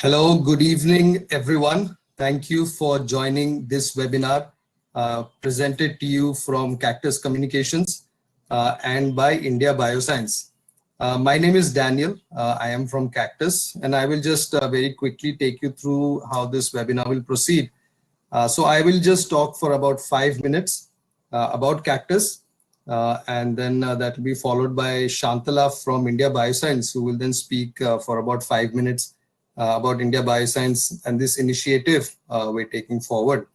Hello, good evening, everyone. Thank you for joining this webinar presented to you from Cactus Communications and by India Bioscience. My name is Daniel. I am from Cactus, and I will just very quickly take you through how this webinar will proceed. So I will just talk for about 5 minutes about Cactus, and then that will be followed by Shantala from India Bioscience, who will then speak for about 5 minutes about India Bioscience and this initiative we're taking forward.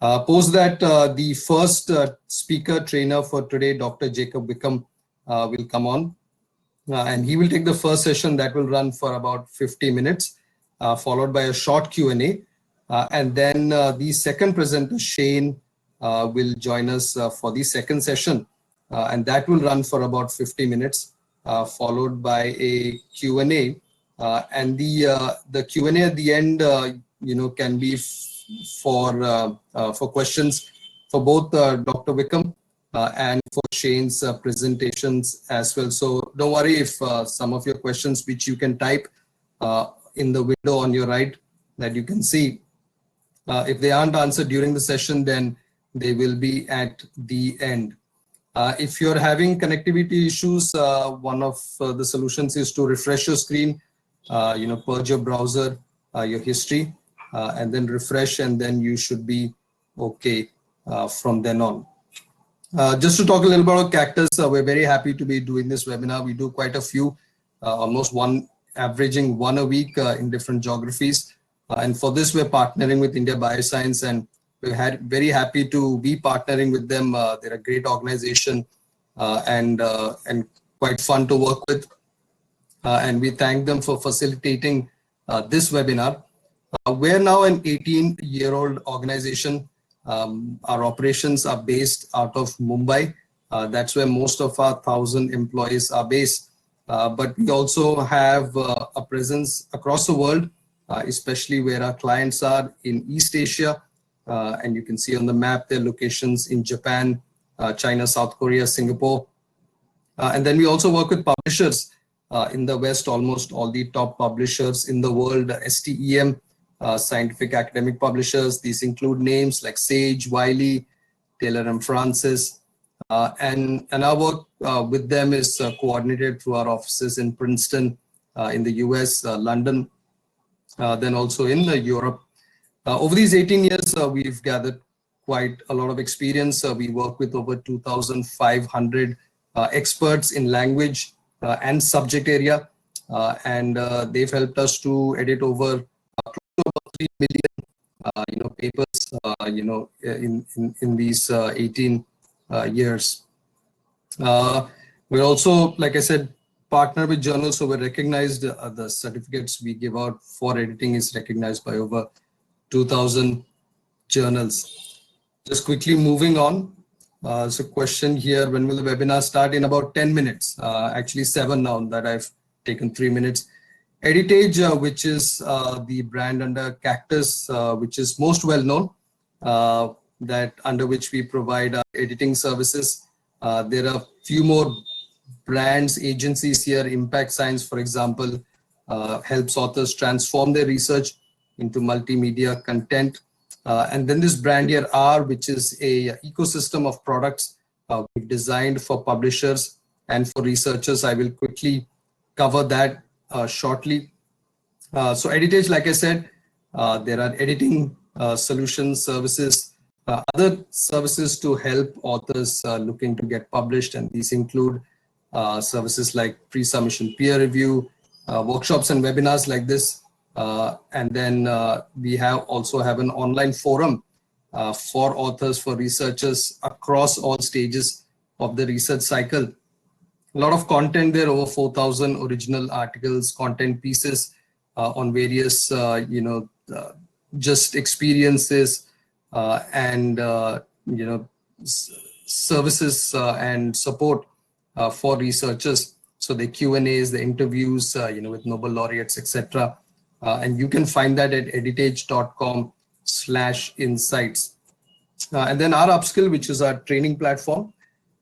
Post that, the first speaker trainer for today, Dr. Jacob Wickham, will come on, and he will take the first session that will run for about 50 minutes, followed by a short Q&A. And then the second presenter, Shane, will join us for the second session, and that will run for about 50 minutes, followed by a Q&A. And the Q&A at the end, can be for questions for both Dr. Wickham and for Shane's presentations as well. So don't worry if some of your questions, which you can type in the window on your right that you can see, if they aren't answered during the session, then they will be at the end. If you're having connectivity issues, one of the solutions is to refresh your screen, purge your browser, your history, and then refresh, and then you should be okay from then on. Just to talk a little about Cactus, we're very happy to be doing this webinar. We do quite a few, almost averaging one a week in different geographies. And for this, we're partnering with India Bioscience, and we're very happy to be partnering with them. They're a great organization and quite fun to work with. And we thank them for facilitating this webinar. We're now an 18-year-old organization. Our operations are based out of Mumbai. That's where most of our 1,000 employees are based. But we also have a presence across the world, especially where our clients are in East Asia. And you can see on the map their locations in Japan, China, South Korea, Singapore. And then we also work with publishers in the West, almost all the top publishers in the world, STEM, scientific academic publishers. These include names like Sage, Wiley, Taylor and Francis. And our work with them is coordinated through our offices in Princeton, in the US, London, then also in Europe. Over these 18 years, we've gathered quite a lot of experience. We work with over 2,500 experts in language and subject area, and they've helped us to edit over 3 million papers in these 18 years. We're also, like I said, partner with journals, so we're recognized. The certificates we give out for editing is recognized by over 2,000 journals. Just quickly moving on. So question here, when will the webinar start? In about 10 minutes, actually 7 now that I've taken 3 minutes. Editage, which is the brand under Cactus, which is most well known, that under which we provide editing services. There are a few more brands, agencies here. Impact Science, for example, helps authors transform their research into multimedia content. And then this brand here, R, which is a ecosystem of products we've designed for publishers and for researchers. I will quickly cover that shortly. So Editage, like I said, there are editing solutions, services, other services to help authors looking to get published, and these include services like pre-submission peer review, workshops and webinars like this. And then we also have an online forum for authors, for researchers across all stages of the research cycle. A lot of content there, over 4,000 original articles, content pieces on various, just experiences and, services and support for researchers. So the Q&As, the interviews, with Nobel laureates, etc. And you can find that at editage.com/insights. And then our upskill, which is our training platform.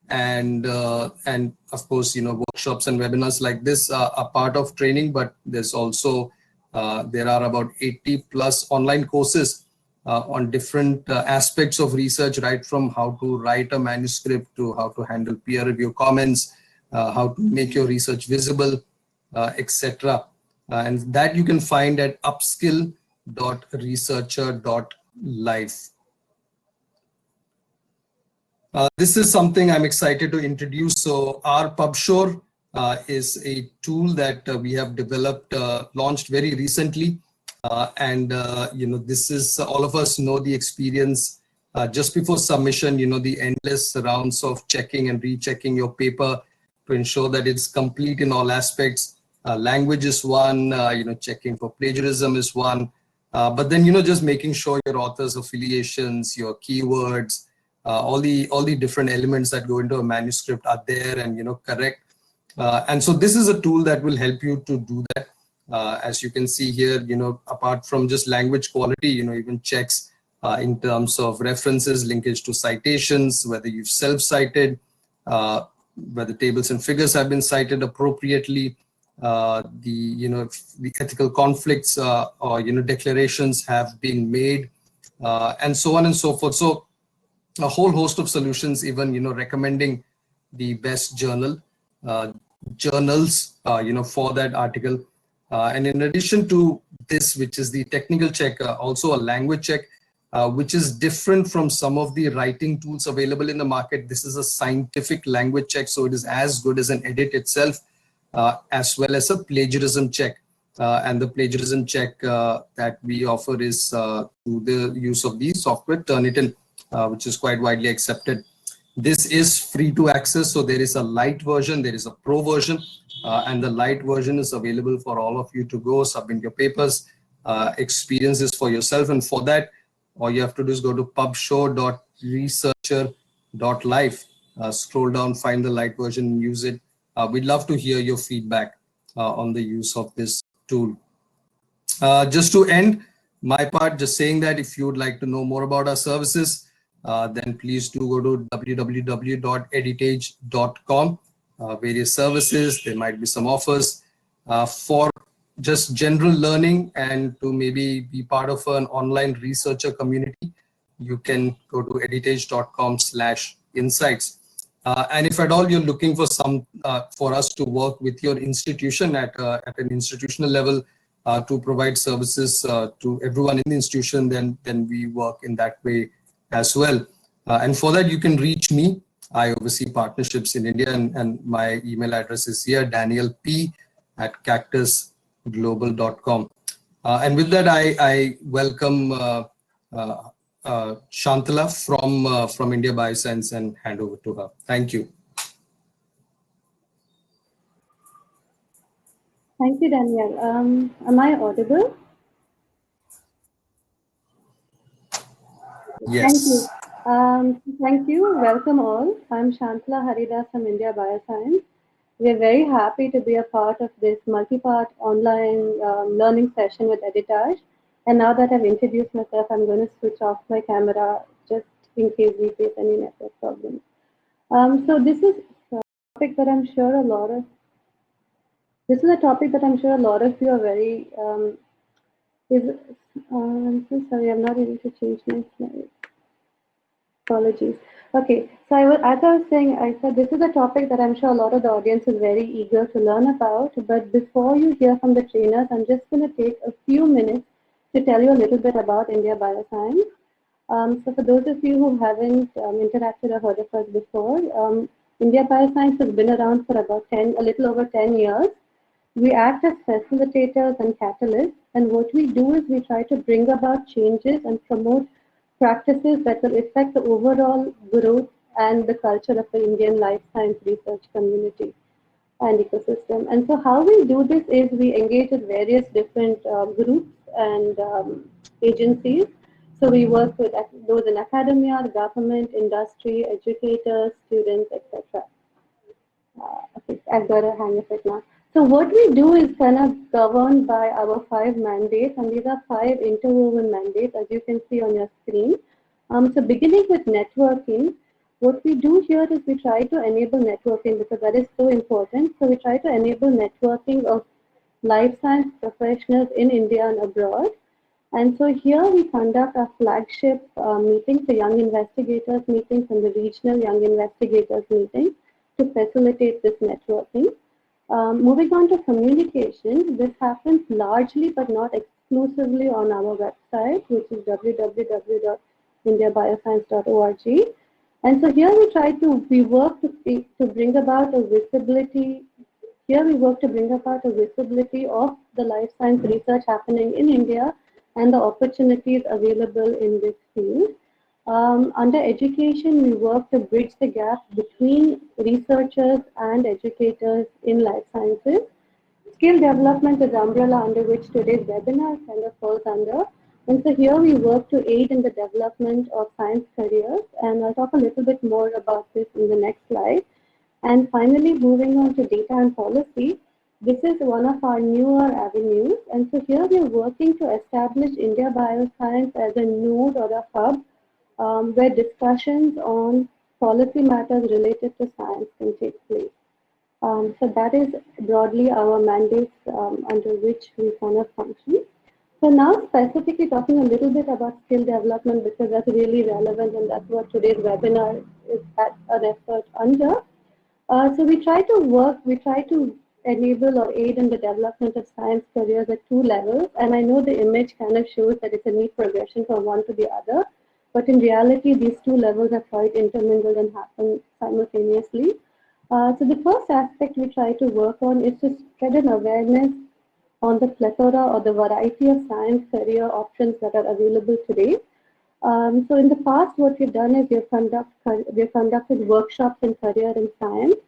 And of course, workshops and webinars like this are part of training, but there's also There are about 80 plus online courses on different aspects of research, right from how to write a manuscript to how to handle peer review comments, how to make your research visible, etc. And that you can find at upskill.researcher.life. This is something I'm excited to introduce. So our PubSure is a tool that we have developed, launched very recently. This is, all of us know the experience just before submission, the endless rounds of checking and rechecking your paper to ensure that it's complete in all aspects. Language is one, checking for plagiarism is one. But then, just making sure your author's affiliations, your keywords, all the different elements that go into a manuscript are there and correct. And so this is a tool that will help you to do that. As you can see here, apart from just language quality, even checks in terms of references, linkage to citations, whether you've self-cited, whether tables and figures have been cited appropriately, if the ethical conflicts or declarations have been made, and so on and so forth. So a whole host of solutions, even recommending the best journals for that article, and in addition to this, which is the technical check, also a language check, which is different from some of the writing tools available in the market. This is a scientific language check, so it is as good as an edit itself, as well as a plagiarism check. And the plagiarism check that we offer is through the use of the software Turnitin, which is quite widely accepted. This is free to access, so there is a light version, there is a pro version, and the light version is available for all of you to go submit your papers, experience this for yourself. And for that, all you have to do is go to pubshow.researcher.life, scroll down, find the light version, and use it. We'd love to hear your feedback on the use of this tool. Just to end my part, just saying that if you would like to know more about our services, then please do go to www.editage.com. Various services, there might be some offers for just general learning and to maybe be part of an online researcher community. You can go to editage.com/insights. And if at all you're looking for for us to work with your institution at an institutional level, to provide services to everyone in the institution, then we work in that way as well. And for that, you can reach me. I oversee partnerships in India, and my email address is here, danielp@cactusglobal.com. And with that, I welcome Shantala from India Bioscience and hand over to her. Thank you. Thank you, Daniel. Am I audible? Yes. Thank you. Thank you. Welcome all. I'm Shantala Haridas from India Bioscience. We're very happy to be a part of this multi-part online learning session with Editage. And now that I've introduced myself, I'm going to switch off my camera just in case we face any network problems. So this is a topic that I'm sure a lot of you are very I'm so sorry, I'm not able to change my slide. Apologies. Okay, so as I was saying, I said this is a topic that I'm sure a lot of the audience is very eager to learn about. But before you hear from the trainers, I'm just going to take a few minutes to tell you a little bit about India Bioscience. So for those of you who haven't interacted or heard of us before, India Bioscience has been around for about a little over 10 years. We act as facilitators and catalysts, and what we do is we try to bring about changes and promote practices that will affect the overall growth and the culture of the Indian life science research community and ecosystem. And so how we do this is we engage with various different groups and agencies. So we work with those in academia, the government, industry, educators, students, etc. Okay, I've got a hang of it now. So what we do is kind of governed by our 5 mandates, and these are 5 interwoven mandates, as you can see on your screen. So beginning with networking, what we do here is we try to enable networking because that is so important. So we try to enable networking of life science professionals in India and abroad. And so here we conduct our flagship meetings, the Young Investigators meetings and the regional Young Investigators meetings to facilitate this networking. Moving on to communication, this happens largely but not exclusively on our website, which is www.indiabioscience.org. And so here we work to bring about a visibility. Here we work to bring about a visibility of the life science research happening in India and the opportunities available in this field. Under education, we work to bridge the gap between researchers and educators in life sciences. Skill development is the umbrella under which today's webinar kind of falls under. And so here we work to aid in the development of science careers, and I'll talk a little bit more about this in the next slide. And finally, moving on to data and policy, this is one of our newer avenues. And so here we are working to establish India Bioscience as a node or a hub where discussions on policy matters related to science can take place. So that is broadly our mandates under which we kind of function. So now specifically talking a little bit about skill development because that's really relevant and that's what today's webinar is at an effort under. So we try to enable or aid in the development of science careers at two levels. And I know the image kind of shows that it's a neat progression from one to the other. But in reality, these two levels are quite intermingled and happen simultaneously. So the first aspect we try to work on is to spread an awareness on the plethora or the variety of science career options that are available today. So in the past, what we've done is we've conducted workshops in career and science.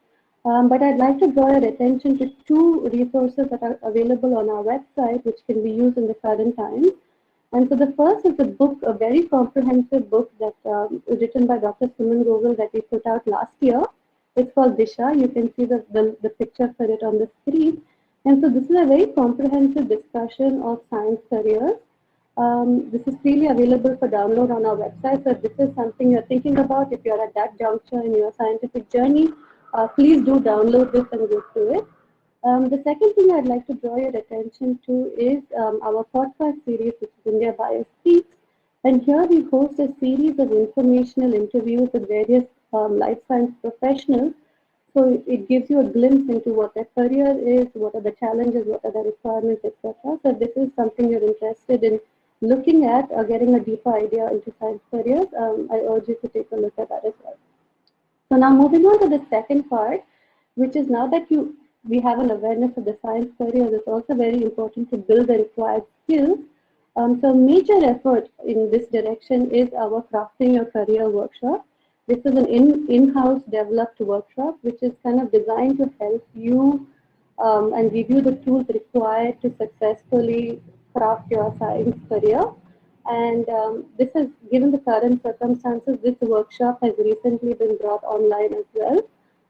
But I'd like to draw your attention to two resources that are available on our website, which can be used in the current times. And so the first is a book, a very comprehensive book that was written by Dr. Suman Govil that we put out last year. It's called Disha. You can see the picture for it on the screen. And so this is a very comprehensive discussion of science careers. This is freely available for download on our website. So if this is something you're thinking about, if you're at that juncture in your scientific journey, please do download this and go through it. The second thing I'd like to draw your attention to is our podcast series, which is India Bio Speaks. And here we host a series of informational interviews with various life science professionals. So it gives you a glimpse into what their career is, what are the challenges, what are the requirements, etc. So if this is something you're interested in looking at or getting a deeper idea into science careers, I urge you to take a look at that as well. So now moving on to the second part, which is now that we have an awareness of the science careers, it's also very important to build the required skills. So major effort in this direction is our Crafting Your Career workshop. This is an in-house developed workshop, which is kind of designed to help you and give you the tools required to successfully craft your science career. And this is, given the current circumstances, this workshop has recently been brought online as well.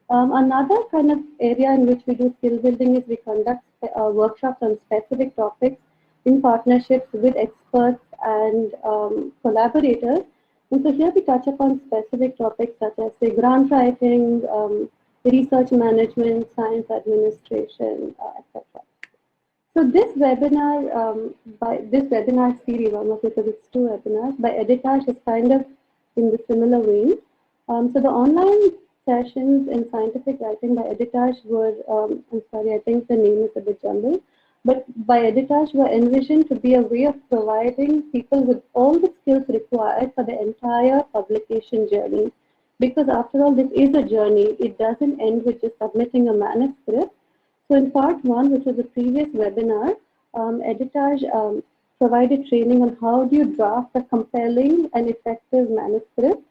Another kind of area in which we do skill building is we conduct workshops on specific topics in partnerships with experts and collaborators. And so here we touch upon specific topics such as say grant writing, research management, science administration, etc. So this webinar, this webinar series, almost because it's two webinars, by Editash is kind of in the similar vein. So the online sessions in scientific writing by Editash were, I'm sorry, I think the name is a bit jumbled, but by Editash were envisioned to be a way of providing people with all the skills required for the entire publication journey. Because after all, this is a journey. It doesn't end with just submitting a manuscript. So in part one, which was the previous webinar, Editage provided training on how do you draft a compelling and effective manuscript.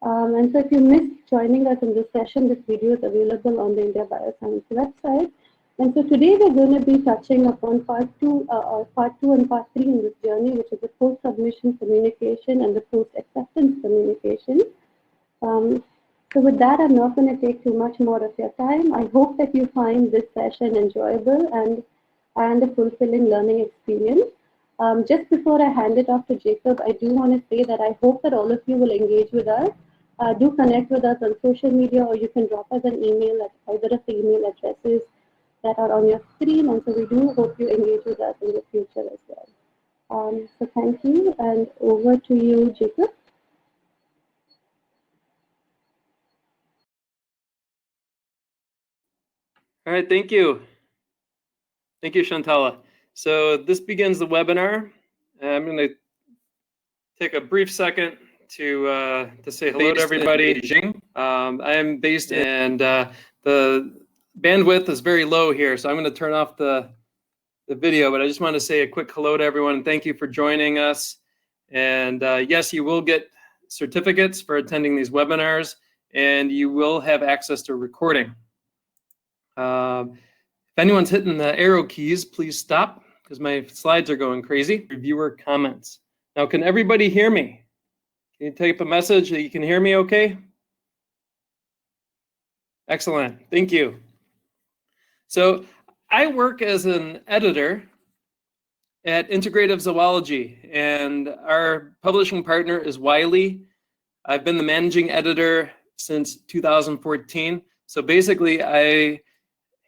And so if you missed joining us in this session, this video is available on the India Bioscience website. And so today we're going to be touching upon part two and part three in this journey, which is the post-submission communication and the post-acceptance communication. So with that, I'm not going to take too much more of your time. I hope that you find this session enjoyable and a fulfilling learning experience. Just before I hand it off to Jacob, I do want to say that I hope that all of you will engage with us. Do connect with us on social media, or you can drop us an email at either of the email addresses that are on your screen, and so we do hope you engage with us in the future as well. So thank you, and over to you, Jacob. All right, thank you. Thank you, Shantala. So this begins the webinar. I'm going to take a brief second to say hello to everybody. I am based and the bandwidth is very low here, so I'm going to turn off the video, but I just want to say a quick hello to everyone. Thank you for joining us. And yes, you will get certificates for attending these webinars, and you will have access to a recording. If anyone's hitting the arrow keys, please stop because my slides are going crazy. Reviewer comments. Now, can everybody hear me? Can you type a message that you can hear me okay? Excellent, thank you. So I work as an editor at Integrative Zoology, and our publishing partner is Wiley. I've been the managing editor since 2014. So basically, I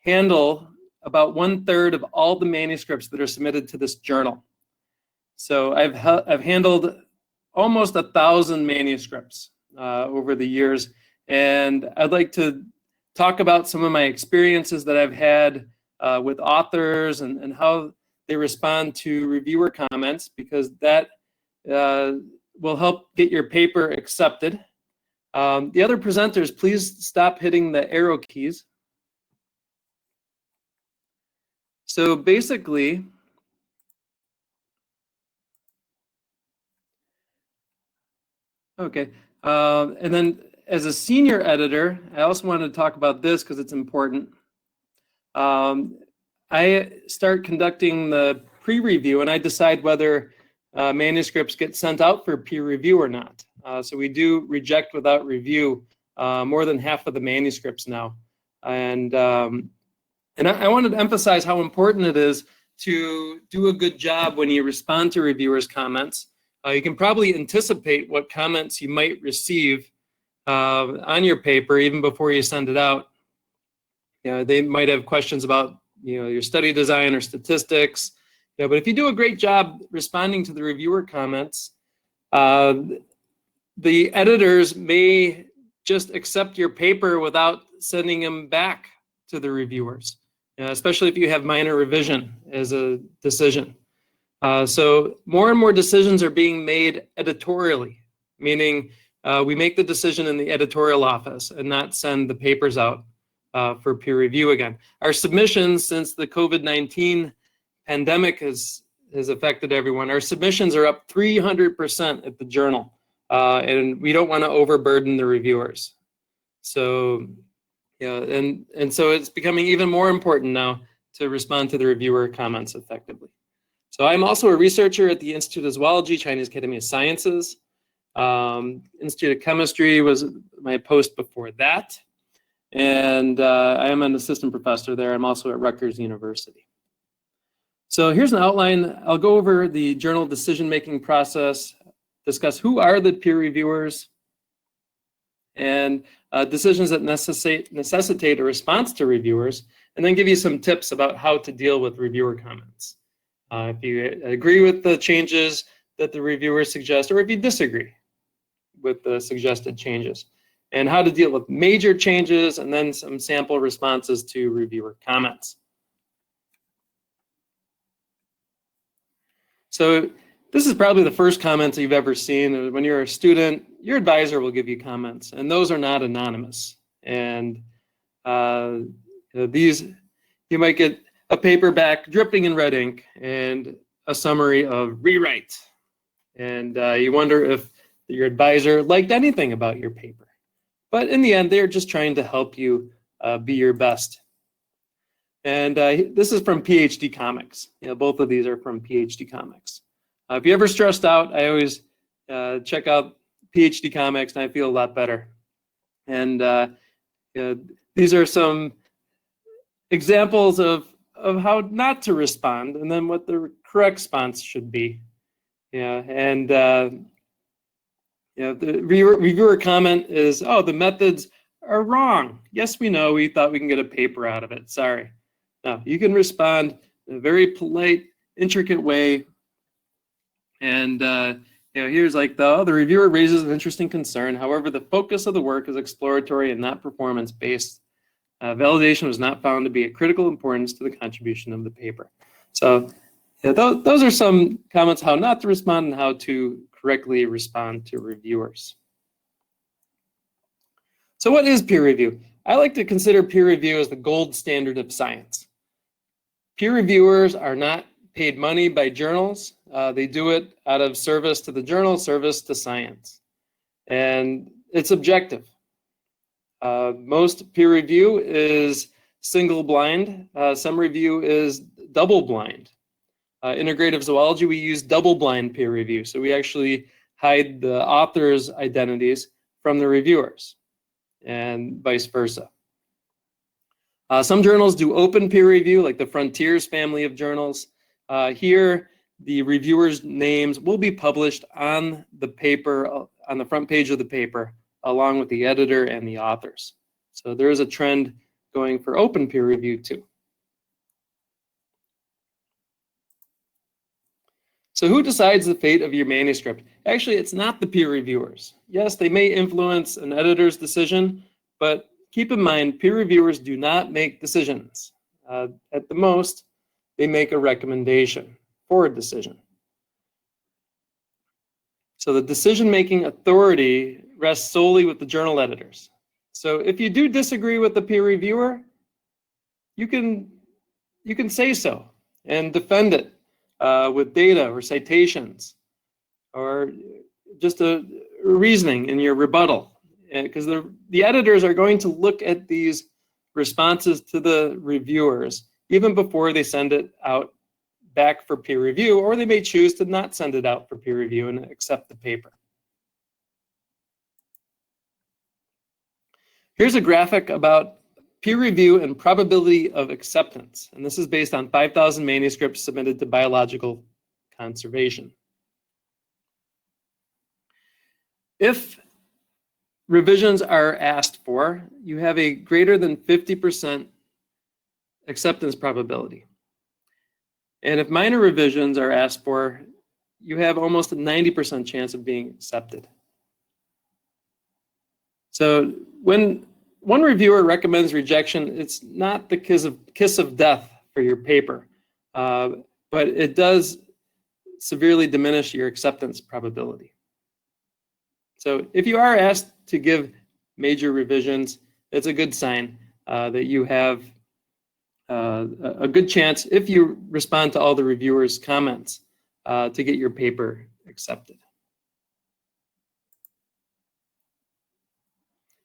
handle about 1/3 of all the manuscripts that are submitted to this journal. So I've handled almost 1,000 manuscripts over the years, and I'd like to talk about some of my experiences that I've had with authors and how they respond to reviewer comments, because that will help get your paper accepted. The other presenters, please stop hitting the arrow keys. So basically, okay, and then as a senior editor, I also wanted to talk about this because it's important. I start conducting the pre-review, and I decide whether manuscripts get sent out for peer review or not. So we do reject without review more than half of the manuscripts now. And I wanted to emphasize how important it is to do a good job when you respond to reviewers' comments. You can probably anticipate what comments you might receive on your paper even before you send it out. They might have questions about your study design or statistics. But if you do a great job responding to the reviewer comments, the editors may just accept your paper without sending them back to the reviewers, especially if you have minor revision as a decision. So more and more decisions are being made editorially, meaning we make the decision in the editorial office and not send the papers out for peer review again. Our submissions, since the COVID-19 pandemic has affected everyone, our submissions are up 300% at the journal, and we don't want to overburden the reviewers. So, and so it's becoming even more important now to respond to the reviewer comments effectively. So I'm also a researcher at the Institute of Zoology, Chinese Academy of Sciences. Institute of Chemistry was my post before that. And I am an assistant professor there. I'm also at Rutgers University. So here's an outline. I'll go over the journal decision-making process, discuss who are the peer reviewers, and decisions that necessitate a response to reviewers, and then give you some tips about how to deal with reviewer comments. If you agree with the changes that the reviewers suggest, or if you disagree with the suggested changes, and how to deal with major changes, and then some sample responses to reviewer comments. So this is probably the first comments you've ever seen. When you're a student, your advisor will give you comments, and those are not anonymous. And these, you might get a paperback dripping in red ink and a summary of rewrite. And you wonder if your advisor liked anything about your paper. But in the end, they're just trying to help you be your best. And this is from PhD Comics. Both of these are from PhD Comics. If you're ever stressed out, I always check out PhD Comics, and I feel a lot better. And these are some examples of how not to respond, and then what the correct response should be. And the reviewer comment is, oh, the methods are wrong. Yes, we know. We thought we can get a paper out of it. Sorry. Now, you can respond in a very polite, intricate way. And here's like the reviewer raises an interesting concern. However, the focus of the work is exploratory and not performance-based. Validation was not found to be of critical importance to the contribution of the paper. So those are some comments how not to respond and how to correctly respond to reviewers. So what is peer review? I like to consider peer review as the gold standard of science. Peer reviewers are not paid money by journals. They do it out of service to the journal, service to science. And it's objective. Most peer review is single blind. Some review is double blind. Integrative zoology, we use double blind peer review. So we actually hide the authors' identities from the reviewers and vice versa. Some journals do open peer review, like the Frontiers family of journals. Here, the reviewers' names will be published on the paper, on the front page of the paper, along with the editor and the authors. So there is a trend going for open peer review too. So who decides the fate of your manuscript? Actually, it's not the peer reviewers. Yes, they may influence an editor's decision, but keep in mind, peer reviewers do not make decisions. At the most, they make a recommendation for a decision. So the decision-making authority rests solely with the journal editors. So if you do disagree with the peer reviewer, you can say so and defend it with data or citations or just a reasoning in your rebuttal. Because the editors are going to look at these responses to the reviewers even before they send it out back for peer review, or they may choose to not send it out for peer review and accept the paper. Here's a graphic about peer review and probability of acceptance. And this is based on 5,000 manuscripts submitted to biological conservation. If revisions are asked for, you have a greater than 50% acceptance probability. And if minor revisions are asked for, you have almost a 90% chance of being accepted. So when one reviewer recommends rejection, it's not the kiss of death for your paper, but it does severely diminish your acceptance probability. So if you are asked to give major revisions, it's a good sign that you have a good chance, if you respond to all the reviewers' comments, to get your paper accepted.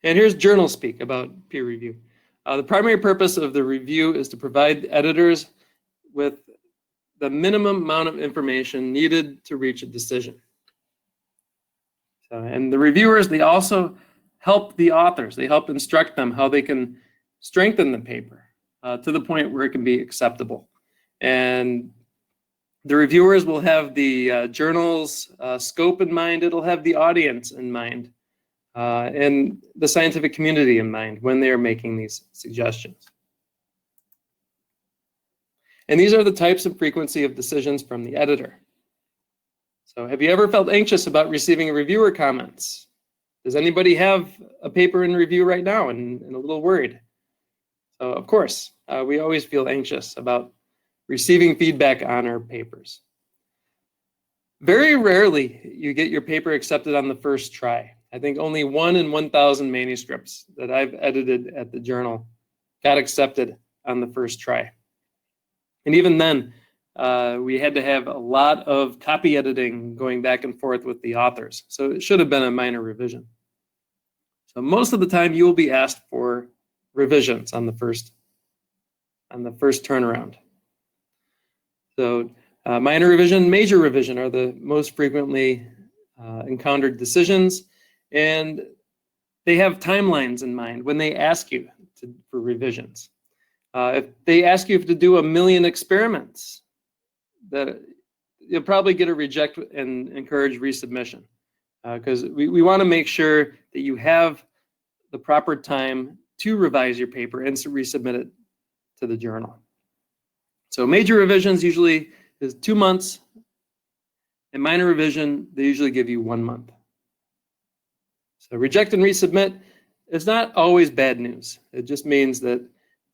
And here's journal speak about peer review. The primary purpose of the review is to provide editors with the minimum amount of information needed to reach a decision. And the reviewers, they also help the authors. They help instruct them how they can strengthen the paper to the point where it can be acceptable. And the reviewers will have the journal's scope in mind. It'll have the audience in mind and the scientific community in mind when they're making these suggestions. And these are the types and frequency of decisions from the editor. So have you ever felt anxious about receiving reviewer comments? Does anybody have a paper in review right now and a little worried? So of course, we always feel anxious about receiving feedback on our papers. Very rarely you get your paper accepted on the first try. I think only 1 in 1,000 manuscripts that I've edited at the journal got accepted on the first try. And even then, we had to have a lot of copy editing going back and forth with the authors. So it should have been a minor revision. So most of the time you will be asked for revisions on the first turnaround. So minor revision, major revision are the most frequently encountered decisions, and they have timelines in mind when they ask you for revisions. If they ask you to do 1 million experiments, that you'll probably get a reject and encourage resubmission, because we want to make sure that you have the proper time to revise your paper and to resubmit it to the journal. So major revisions usually is 2 months, and minor revision, they usually give you 1 month. So reject and resubmit is not always bad news. It just means that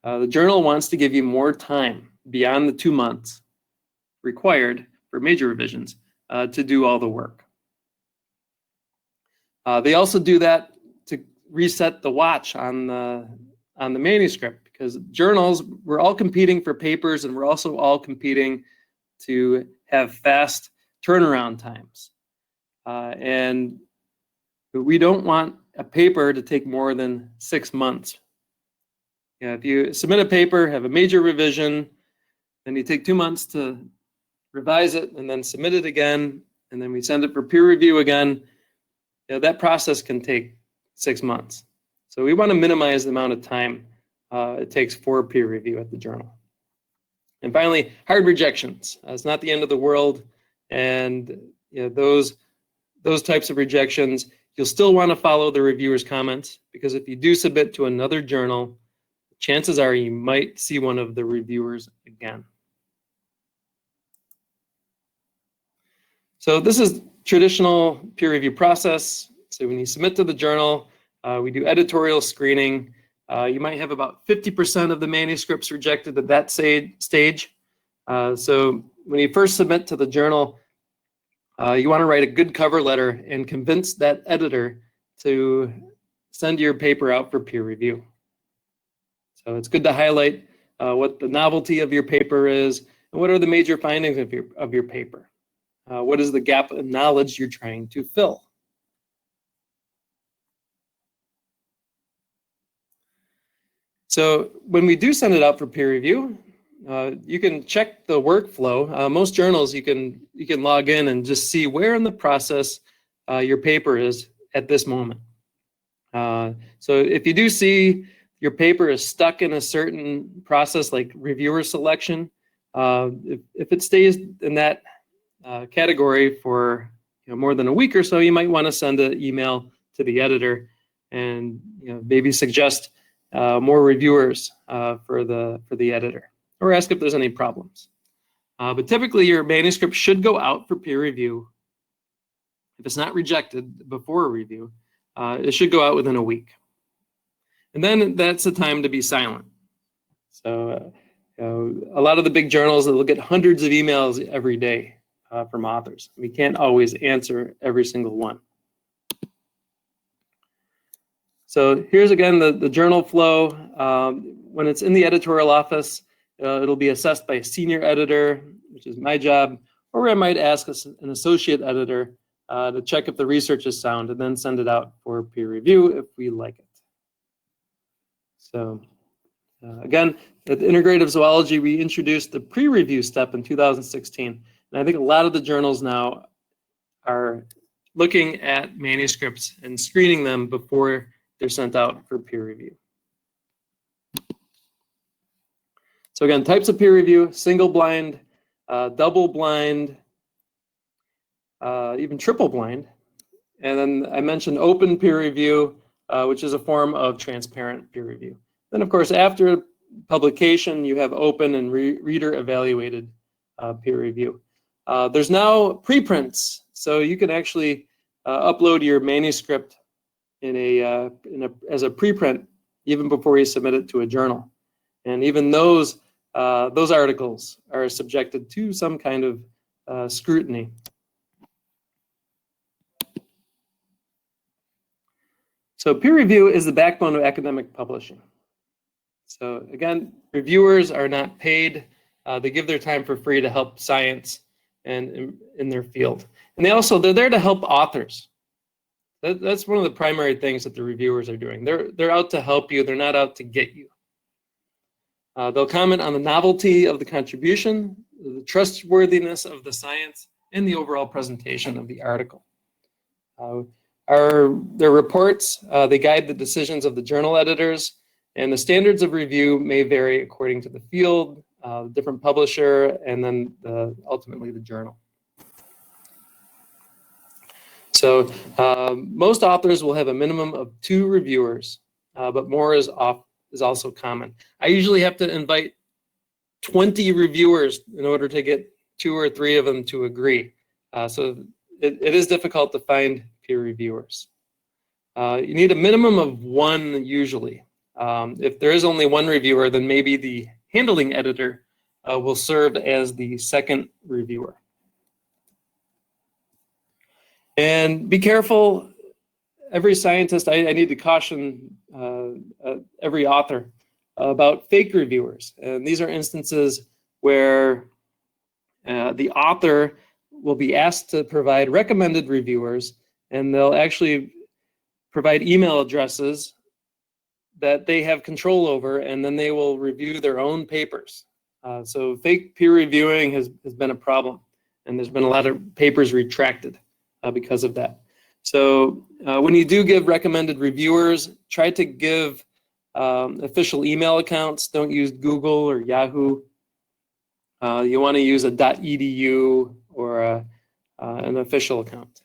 the journal wants to give you more time beyond the 2 months required for major revisions to do all the work. They also do that to reset the watch on the manuscript, because journals, we're all competing for papers, and we're also all competing to have fast turnaround times. And we don't want a paper to take more than 6 months. If you submit a paper, have a major revision, then you take 2 months to revise it and then submit it again, and then we send it for peer review again, that process can take 6 months. So we want to minimize the amount of time it takes for peer review at the journal. And finally, hard rejections. It's not the end of the world, and those types of rejections, you'll still want to follow the reviewer's comments, because if you do submit to another journal, chances are you might see one of the reviewers again. So this is traditional peer review process. So when you submit to the journal, we do editorial screening. You might have about 50% of the manuscripts rejected at that stage. So when you first submit to the journal, you want to write a good cover letter and convince that editor to send your paper out for peer review. So it's good to highlight what the novelty of your paper is, and what are the major findings of your paper. What is the gap in knowledge you're trying to fill? So when we do send it out for peer review, you can check the workflow. Most journals, you can log in and just see where in the process your paper is at this moment. So if you do see your paper is stuck in a certain process, like reviewer selection, if it stays in that category for more than a week or so, you might want to send an email to the editor and maybe suggest more reviewers for the editor, or ask if there's any problems. But typically your manuscript should go out for peer review. If it's not rejected before a review, it should go out within a week. And then that's the time to be silent. So a lot of the big journals, they'll get hundreds of emails every day from authors. We can't always answer every single one. So here's again the journal flow. When it's in the editorial office, it'll be assessed by a senior editor, which is my job, or I might ask an associate editor to check if the research is sound, and then send it out for peer review if we like it. So again, at Integrative Zoology, we introduced the pre-review step in 2016. And I think a lot of the journals now are looking at manuscripts and screening them before they're sent out for peer review. So again, types of peer review: single blind, double blind, even triple blind. And then I mentioned open peer review, which is a form of transparent peer review. Then of course, after publication, you have open and reader evaluated peer review. There's now preprints, so you can actually upload your manuscript as a preprint even before you submit it to a journal. And even those articles are subjected to some kind of scrutiny. So peer review is the backbone of academic publishing. So again, reviewers are not paid. They give their time for free to help science and in their field. And they're there to help authors. That's one of the primary things that the reviewers are doing. They're out to help you. They're not out to get you. They'll comment on the novelty of the contribution, the trustworthiness of the science, and the overall presentation of the article. Their reports, they guide the decisions of the journal editors, and the standards of review may vary according to the field, different publisher, and then ultimately the journal. So most authors will have a minimum of 2 reviewers, but more is also common. I usually have to invite 20 reviewers in order to get 2 or 3 of them to agree. So it is difficult to find peer reviewers. You need a minimum of 1 usually. If there is only 1 reviewer, then maybe the handling editor will serve as the second reviewer. And be careful, every scientist, I need to caution every author about fake reviewers. And these are instances where the author will be asked to provide recommended reviewers, and they'll actually provide email addresses that they have control over, and then they will review their own papers. So fake peer reviewing has been a problem, and there's been a lot of papers retracted because of that. So when you do give recommended reviewers, try to give official email accounts. Don't use Google or Yahoo. You want to use a .edu or an official account.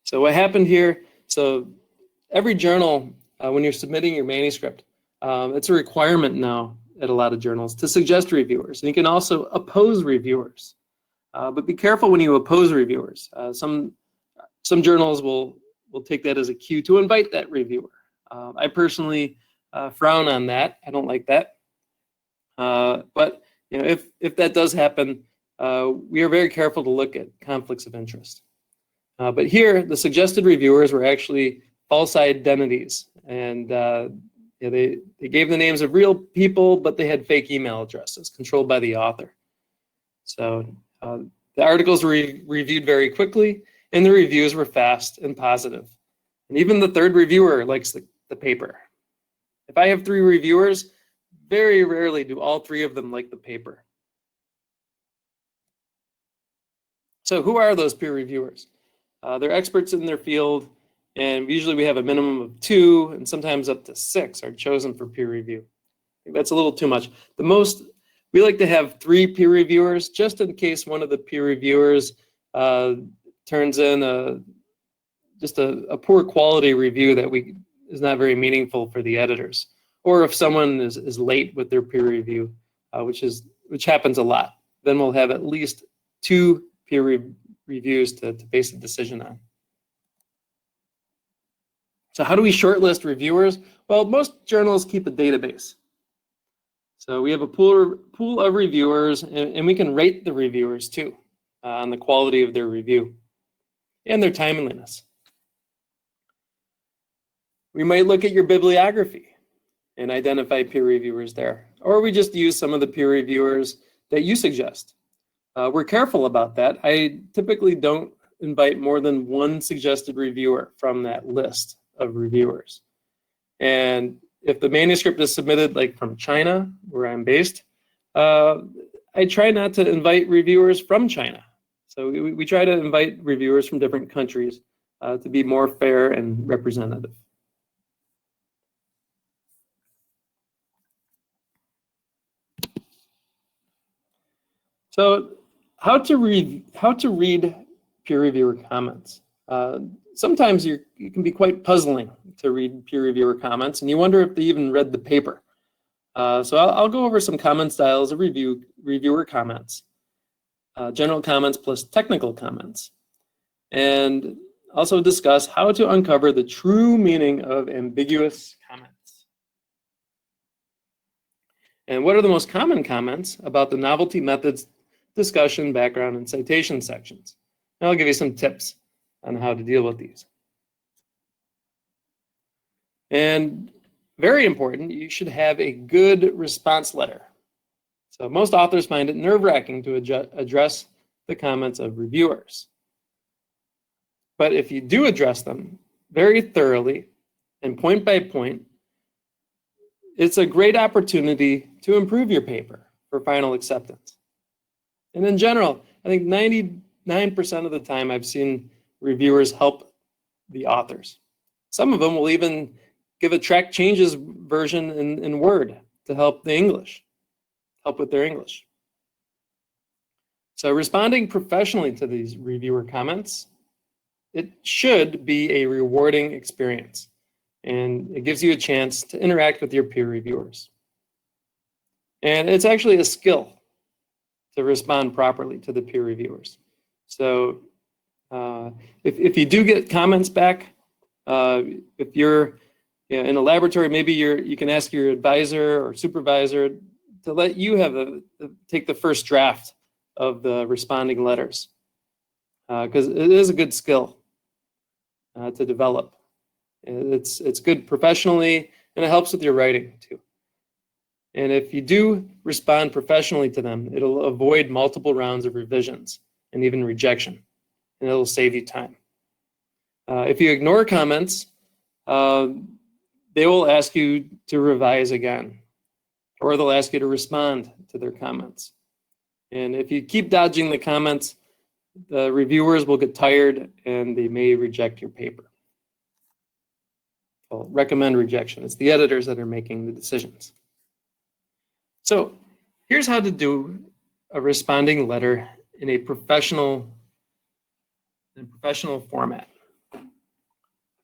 So what happened here, so every journal, when you're submitting your manuscript, it's a requirement now at a lot of journals to suggest reviewers. And you can also oppose reviewers. But be careful when you oppose reviewers. Some journals will take that as a cue to invite that reviewer. I personally frown on that. I don't like that. But you know, if that does happen, we are very careful to look at conflicts of interest. But here, the suggested reviewers were actually false identities, and they gave the names of real people, but they had fake email addresses controlled by the author. So the articles were reviewed very quickly, and the reviews were fast and positive. And even the third reviewer likes the paper. If I have 3 reviewers, very rarely do all 3 of them like the paper. So who are those peer reviewers? They're experts in their field, and usually we have a minimum of 2, and sometimes up to 6 are chosen for peer review. I think that's a little too much. The most, we like to have 3 peer reviewers, just in case one of the peer reviewers turns in just a poor quality review that is not very meaningful for the editors. Or if someone is late with their peer review, which happens a lot, then we'll have at least 2 peer reviews to base a decision on. So how do we shortlist reviewers? Well, most journals keep a database. So we have a pool of reviewers, and we can rate the reviewers too on the quality of their review and their timeliness. We might look at your bibliography and identify peer reviewers there. Or we just use some of the peer reviewers that you suggest. We're careful about that. I typically don't invite more than 1 suggested reviewer from that list of reviewers. And if the manuscript is submitted like from China, where I'm based, I try not to invite reviewers from China. So we try to invite reviewers from different countries to be more fair and representative. So how to read peer reviewer comments. Sometimes you can be quite puzzling to read peer reviewer comments, and you wonder if they even read the paper. So I'll go over some common styles of reviewer comments, general comments plus technical comments, and also discuss how to uncover the true meaning of ambiguous comments. And what are the most common comments about the novelty methods, discussion, background, and citation sections? And I'll give you some tips on how to deal with these. And very important, you should have a good response letter. So most authors find it nerve-wracking to address the comments of reviewers. But if you do address them very thoroughly and point by point, it's a great opportunity to improve your paper for final acceptance. And in general, I think 99% of the time I've seen reviewers help the authors. Some of them will even give a track changes version in Word to help with their English. So responding professionally to these reviewer comments, it should be a rewarding experience, and it gives you a chance to interact with your peer reviewers. And it's actually a skill to respond properly to the peer reviewers. So if you do get comments back, if you're in a laboratory, maybe you can ask your advisor or supervisor to let you take the first draft of the responding letters, because it is a good skill to develop. It's good professionally, and it helps with your writing too. And if you do respond professionally to them, it'll avoid multiple rounds of revisions and even rejection, and it'll save you time. If you ignore comments, they will ask you to revise again, or they'll ask you to respond to their comments. And if you keep dodging the comments, the reviewers will get tired and they may reject your paper. Well, recommend rejection. It's the editors that are making the decisions. So here's how to do a responding letter in a professional format.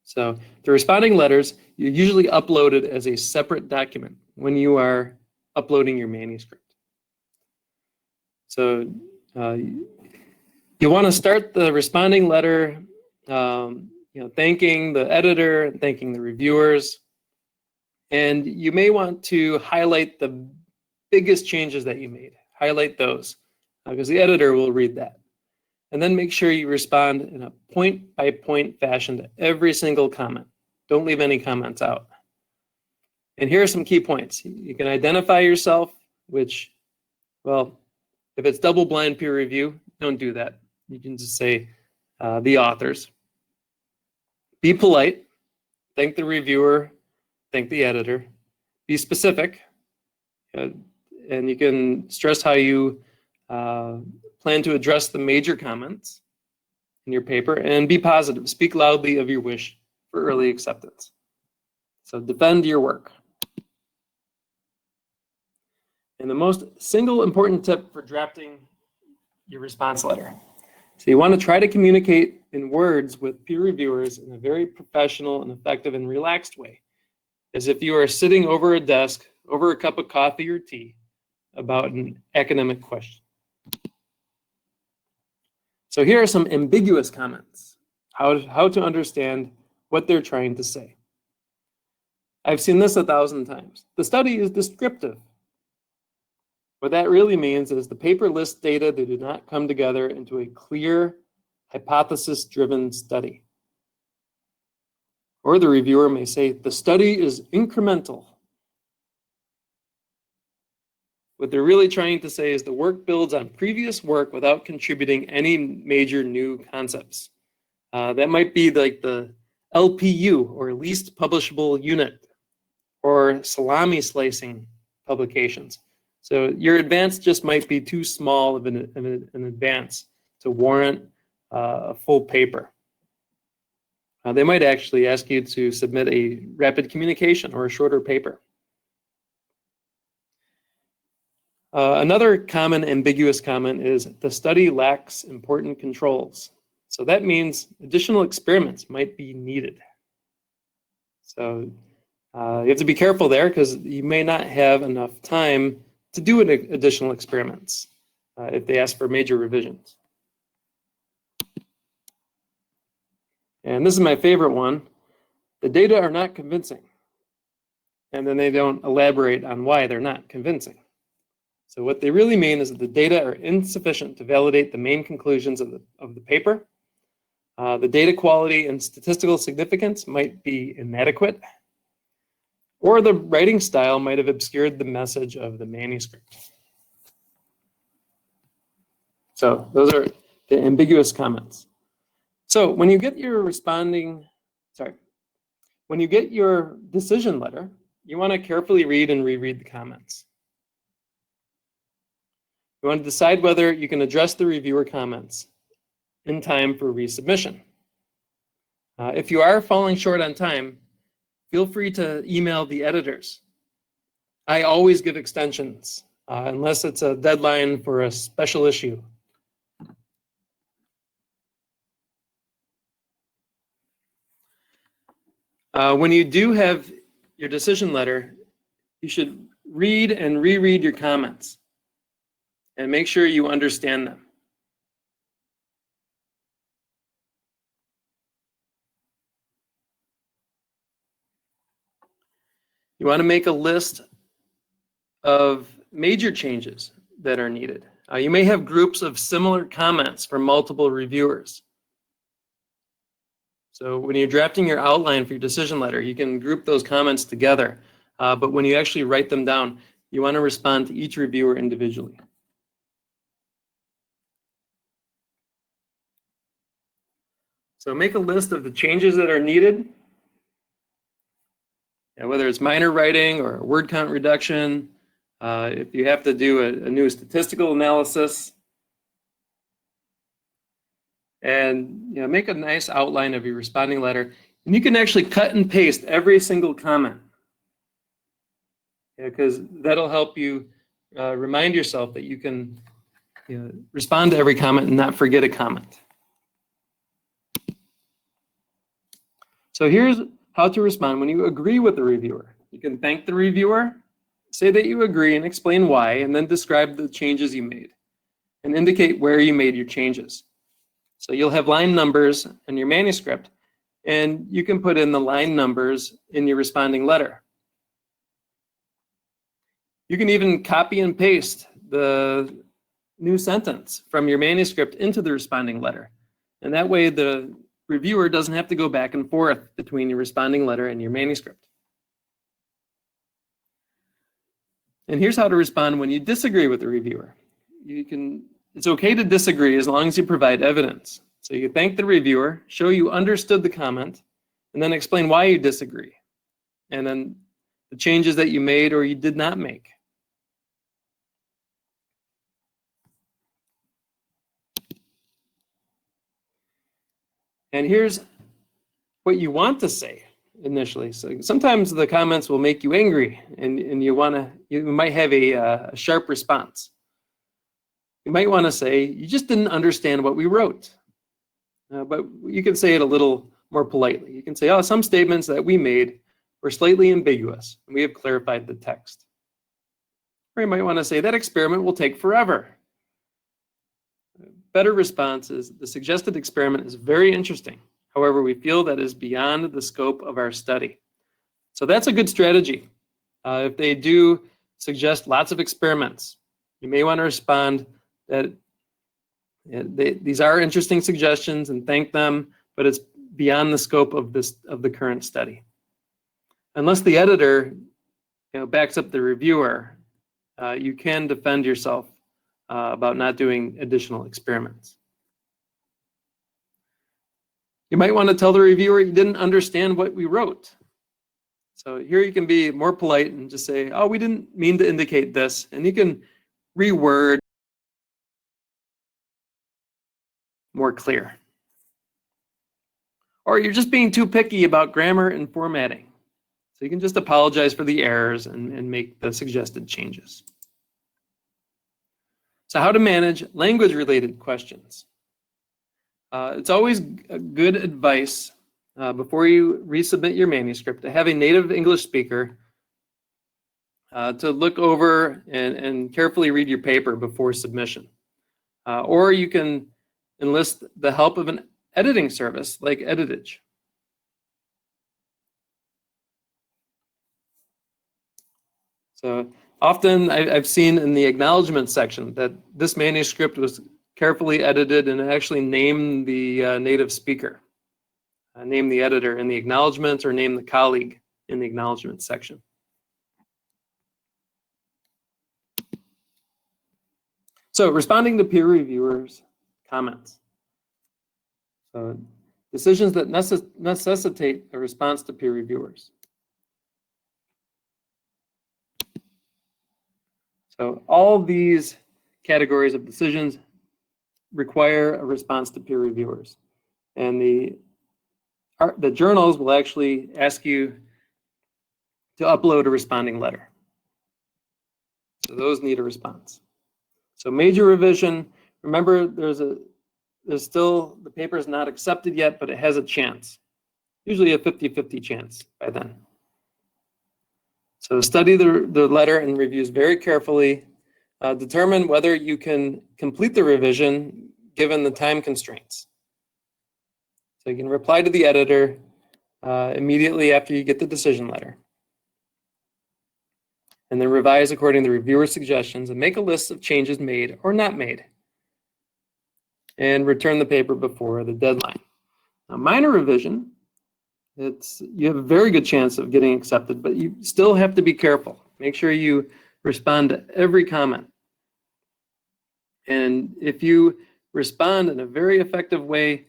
So the responding letters, you usually upload it as a separate document when you are uploading your manuscript. So you want to start the responding letter, thanking the editor and thanking the reviewers. And you may want to highlight the biggest changes that you made. Highlight those because the editor will read that. And then make sure you respond in a point-by-point fashion to every single comment. Don't leave any comments out. And here are some key points. You can identify yourself, which, well, if it's double-blind peer review, don't do that. You can just say the authors. Be polite. Thank the reviewer. Thank the editor. Be specific. And you can stress how you plan to address the major comments in your paper, and be positive. Speak loudly of your wish for early acceptance. So defend your work. And the most single important tip for drafting your response letter. So you want to try to communicate in words with peer reviewers in a very professional and effective and relaxed way, as if you are sitting over a desk, over a cup of coffee or tea, about an academic question. So here are some ambiguous comments, how to understand what they're trying to say. I've seen this 1,000 times. The study is descriptive. What that really means is the paper lists data that do not come together into a clear, hypothesis-driven study. Or the reviewer may say, the study is incremental. What they're really trying to say is the work builds on previous work without contributing any major new concepts. That might be like the LPU, or least publishable unit, or salami slicing publications. So your advance just might be too small of an advance to warrant a full paper. They might actually ask you to submit a rapid communication or a shorter paper. Another common ambiguous comment is the study lacks important controls. So that means additional experiments might be needed. So you have to be careful there because you may not have enough time to do additional experiments if they ask for major revisions. And this is my favorite one. The data are not convincing. And then they don't elaborate on why they're not convincing. So what they really mean is that the data are insufficient to validate the main conclusions of the paper. The data quality and statistical significance might be inadequate, or the writing style might have obscured the message of the manuscript. So those are the ambiguous comments. So when you get your when you get your decision letter, you want to carefully read and reread the comments. You want to decide whether you can address the reviewer comments in time for resubmission. If you are falling short on time, feel free to email the editors. I always give extensions, unless it's a deadline for a special issue. When you do have your decision letter, you should read and reread your comments and make sure you understand them. You want to make a list of major changes that are needed. You may have groups of similar comments from multiple reviewers. So when you're drafting your outline for your decision letter, you can group those comments together. But when you actually write them down, you want to respond to each reviewer individually. So make a list of the changes that are needed, whether it's minor writing or word count reduction, if you have to do a new statistical analysis, and make a nice outline of your responding letter. And you can actually cut and paste every single comment, because that'll help you remind yourself that you can respond to every comment and not forget a comment. So here's how to respond when you agree with the reviewer. You can thank the reviewer, say that you agree and explain why, and then describe the changes you made and indicate where you made your changes. So you'll have line numbers in your manuscript, and you can put in the line numbers in your responding letter. You can even copy and paste the new sentence from your manuscript into the responding letter. And that way the reviewer doesn't have to go back and forth between your responding letter and your manuscript. And here's how to respond when you disagree with the reviewer. It's okay to disagree as long as you provide evidence. So you thank the reviewer, show you understood the comment, and then explain why you disagree, and then the changes that you made or you did not make. And here's what you want to say initially. So sometimes the comments will make you angry, and you might have a sharp response. You might want to say, you just didn't understand what we wrote. But you can say it a little more politely. You can say, oh, some statements that we made were slightly ambiguous, and we have clarified the text. Or you might want to say, that experiment will take forever. Better response is, the suggested experiment is very interesting. However, we feel that is beyond the scope of our study. So that's a good strategy. If they do suggest lots of experiments, you may want to respond that these are interesting suggestions and thank them, but it's beyond the scope of the current study. Unless the editor backs up the reviewer, you can defend yourself about not doing additional experiments. You might want to tell the reviewer you didn't understand what we wrote. So here you can be more polite and just say, oh, we didn't mean to indicate this, and you can reword more clear. Or you're just being too picky about grammar and formatting. So you can just apologize for the errors and make the suggested changes. So how to manage language-related questions. It's always good advice before you resubmit your manuscript to have a native English speaker to look over and carefully read your paper before submission. Or you can enlist the help of an editing service like Editage. So often I've seen in the acknowledgement section that this manuscript was carefully edited and actually named the native speaker, name the editor in the acknowledgement, or name the colleague in the acknowledgement section. So responding to peer reviewers' comments. So decisions that necessitate a response to peer reviewers. So all these categories of decisions require a response to peer reviewers. And the journals will actually ask you to upload a responding letter. So those need a response. So major revision, remember there's still, the paper is not accepted yet, but it has a chance. Usually a 50-50 chance by then. So study the letter and reviews very carefully. Determine whether you can complete the revision given the time constraints. So you can reply to the editor immediately after you get the decision letter. And then revise according to the reviewer's suggestions and make a list of changes made or not made. And return the paper before the deadline. A minor revision, you have a very good chance of getting accepted, but you still have to be careful. Make sure you respond to every comment. And if you respond in a very effective way,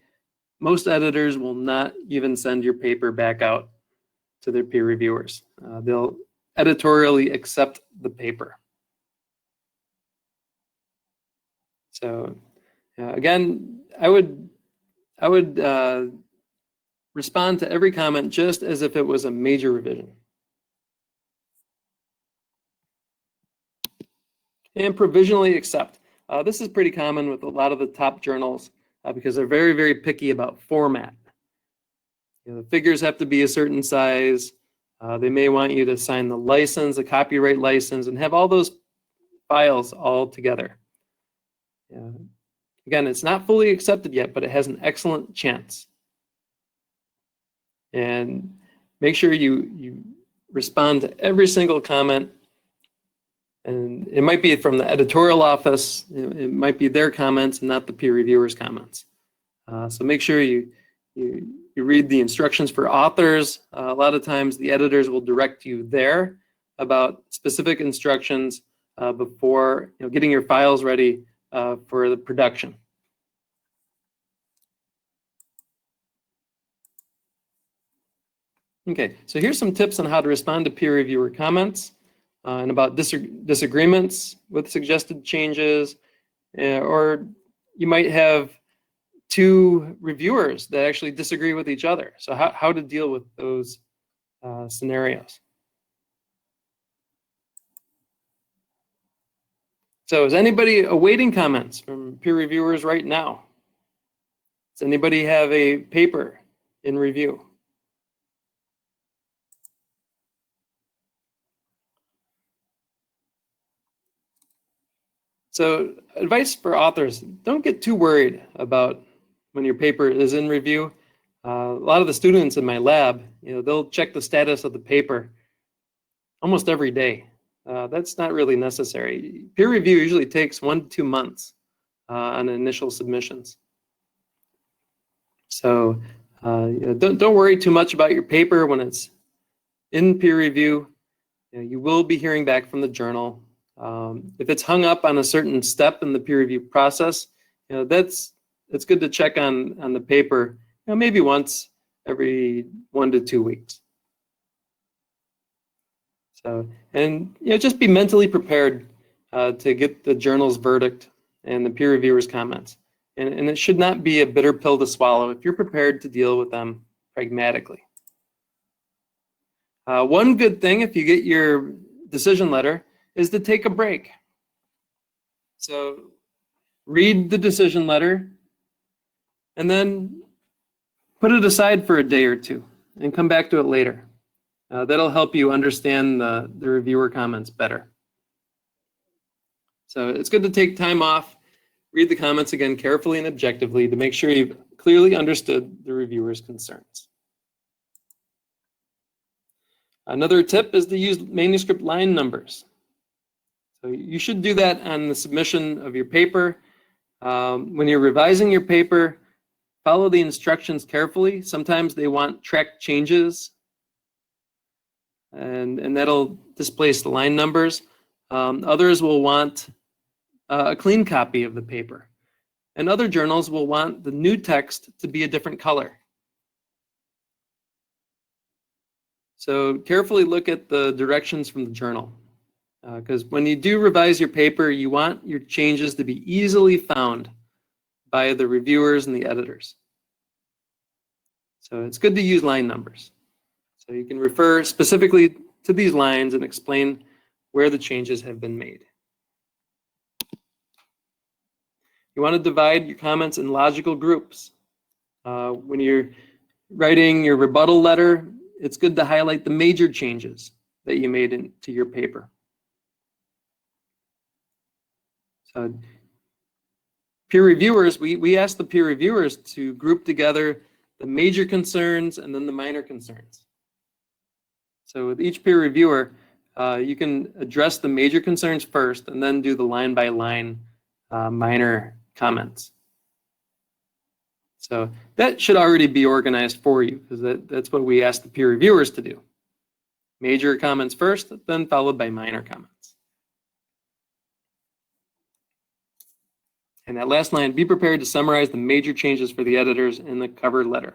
most editors will not even send your paper back out to their peer reviewers. They'll editorially accept the paper. So again, I would respond to every comment just as if it was a major revision. And provisionally accept. This is pretty common with a lot of the top journals because they're very, very picky about format. The figures have to be a certain size. They may want you to sign the license, the copyright license, and have all those files all together. Again, it's not fully accepted yet, but it has an excellent chance. And make sure you respond to every single comment. And it might be from the editorial office. It might be their comments and not the peer reviewer's comments. So make sure you read the instructions for authors. A lot of times the editors will direct you there about specific instructions before getting your files ready for the production. Okay, so here's some tips on how to respond to peer reviewer comments and about disagreements with suggested changes, or you might have two reviewers that actually disagree with each other. So how to deal with those scenarios. So is anybody awaiting comments from peer reviewers right now? Does anybody have a paper in review? So advice for authors, don't get too worried about when your paper is in review. A lot of the students in my lab, they'll check the status of the paper almost every day. That's not really necessary. Peer review usually takes 1 to 2 months on initial submissions. So don't worry too much about your paper when it's in peer review. You will be hearing back from the journal. If it's hung up on a certain step in the peer review process, it's good to check on the paper, maybe once every 1 to 2 weeks. So, and just be mentally prepared to get the journal's verdict and the peer reviewer's comments. And it should not be a bitter pill to swallow if you're prepared to deal with them pragmatically. One good thing if you get your decision letter is to take a break. So read the decision letter and then put it aside for a day or two and come back to it later. That'll help you understand the reviewer comments better. So it's good to take time off, read the comments again carefully and objectively to make sure you've clearly understood the reviewer's concerns. Another tip is to use manuscript line numbers. So you should do that on the submission of your paper. When you're revising your paper, follow the instructions carefully. Sometimes they want track changes, and that'll displace the line numbers. Others will want a clean copy of the paper. And other journals will want the new text to be a different color. So carefully look at the directions from the journal. Because when you do revise your paper, you want your changes to be easily found by the reviewers and the editors. So it's good to use line numbers. So you can refer specifically to these lines and explain where the changes have been made. You want to divide your comments in logical groups. When you're writing your rebuttal letter, it's good to highlight the major changes that you made into your paper. So peer reviewers, we asked the peer reviewers to group together the major concerns and then the minor concerns. So with each peer reviewer, you can address the major concerns first and then do the line-by-line minor comments. So that should already be organized for you, because that's what we asked the peer reviewers to do. Major comments first, then followed by minor comments. And that last line, be prepared to summarize the major changes for the editors in the cover letter.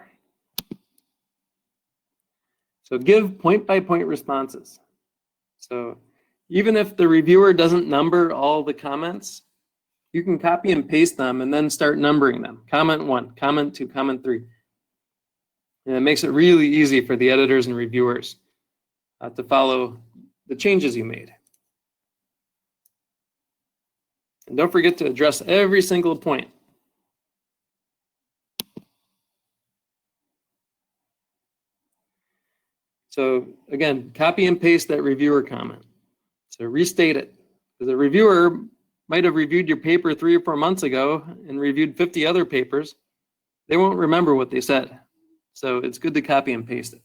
So give point-by-point responses. So even if the reviewer doesn't number all the comments, you can copy and paste them and then start numbering them. Comment 1, comment 2, comment 3. And it makes it really easy for the editors and reviewers to follow the changes you made. And don't forget to address every single point. So again, copy and paste that reviewer comment. So restate it. The reviewer might have reviewed your paper 3 or 4 months ago and reviewed 50 other papers. They won't remember what they said. So it's good to copy and paste it.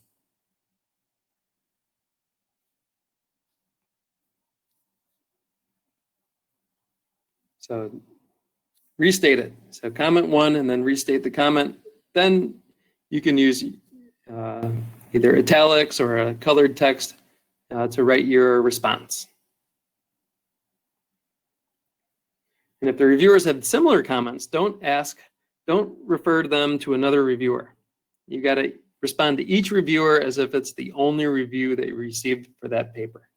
So restate it. So comment 1 and then restate the comment. Then you can use either italics or a colored text to write your response. And if the reviewers have similar comments, don't refer them to another reviewer. You got to respond to each reviewer as if it's the only review that you received for that paper.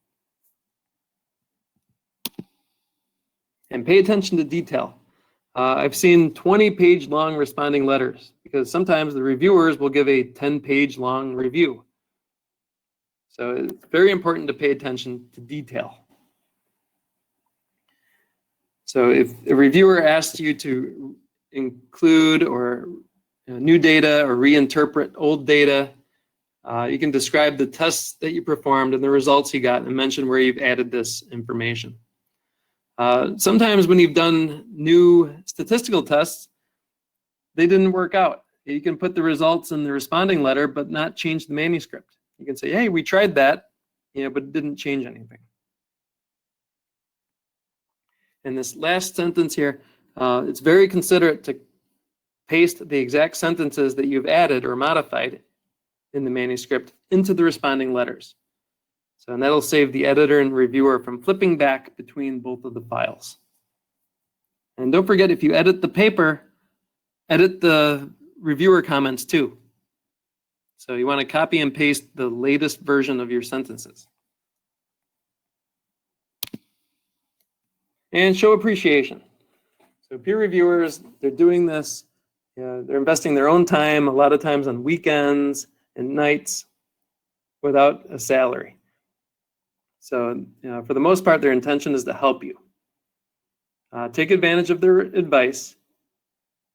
And pay attention to detail. I've seen 20-page long responding letters because sometimes the reviewers will give a 10-page long review. So it's very important to pay attention to detail. So if a reviewer asks you to include or new data or reinterpret old data, you can describe the tests that you performed and the results you got and mention where you've added this information. Sometimes when you've done new statistical tests, they didn't work out. You can put the results in the responding letter, but not change the manuscript. You can say, hey, we tried that, but it didn't change anything. And this last sentence here, it's very considerate to paste the exact sentences that you've added or modified in the manuscript into the responding letters. So, and that'll save the editor and reviewer from flipping back between both of the files. And don't forget, if you edit the paper, edit the reviewer comments too. So you want to copy and paste the latest version of your sentences. And show appreciation. So peer reviewers, they're doing this, they're investing their own time, a lot of times on weekends and nights without a salary. So for the most part, their intention is to help you. Take advantage of their advice.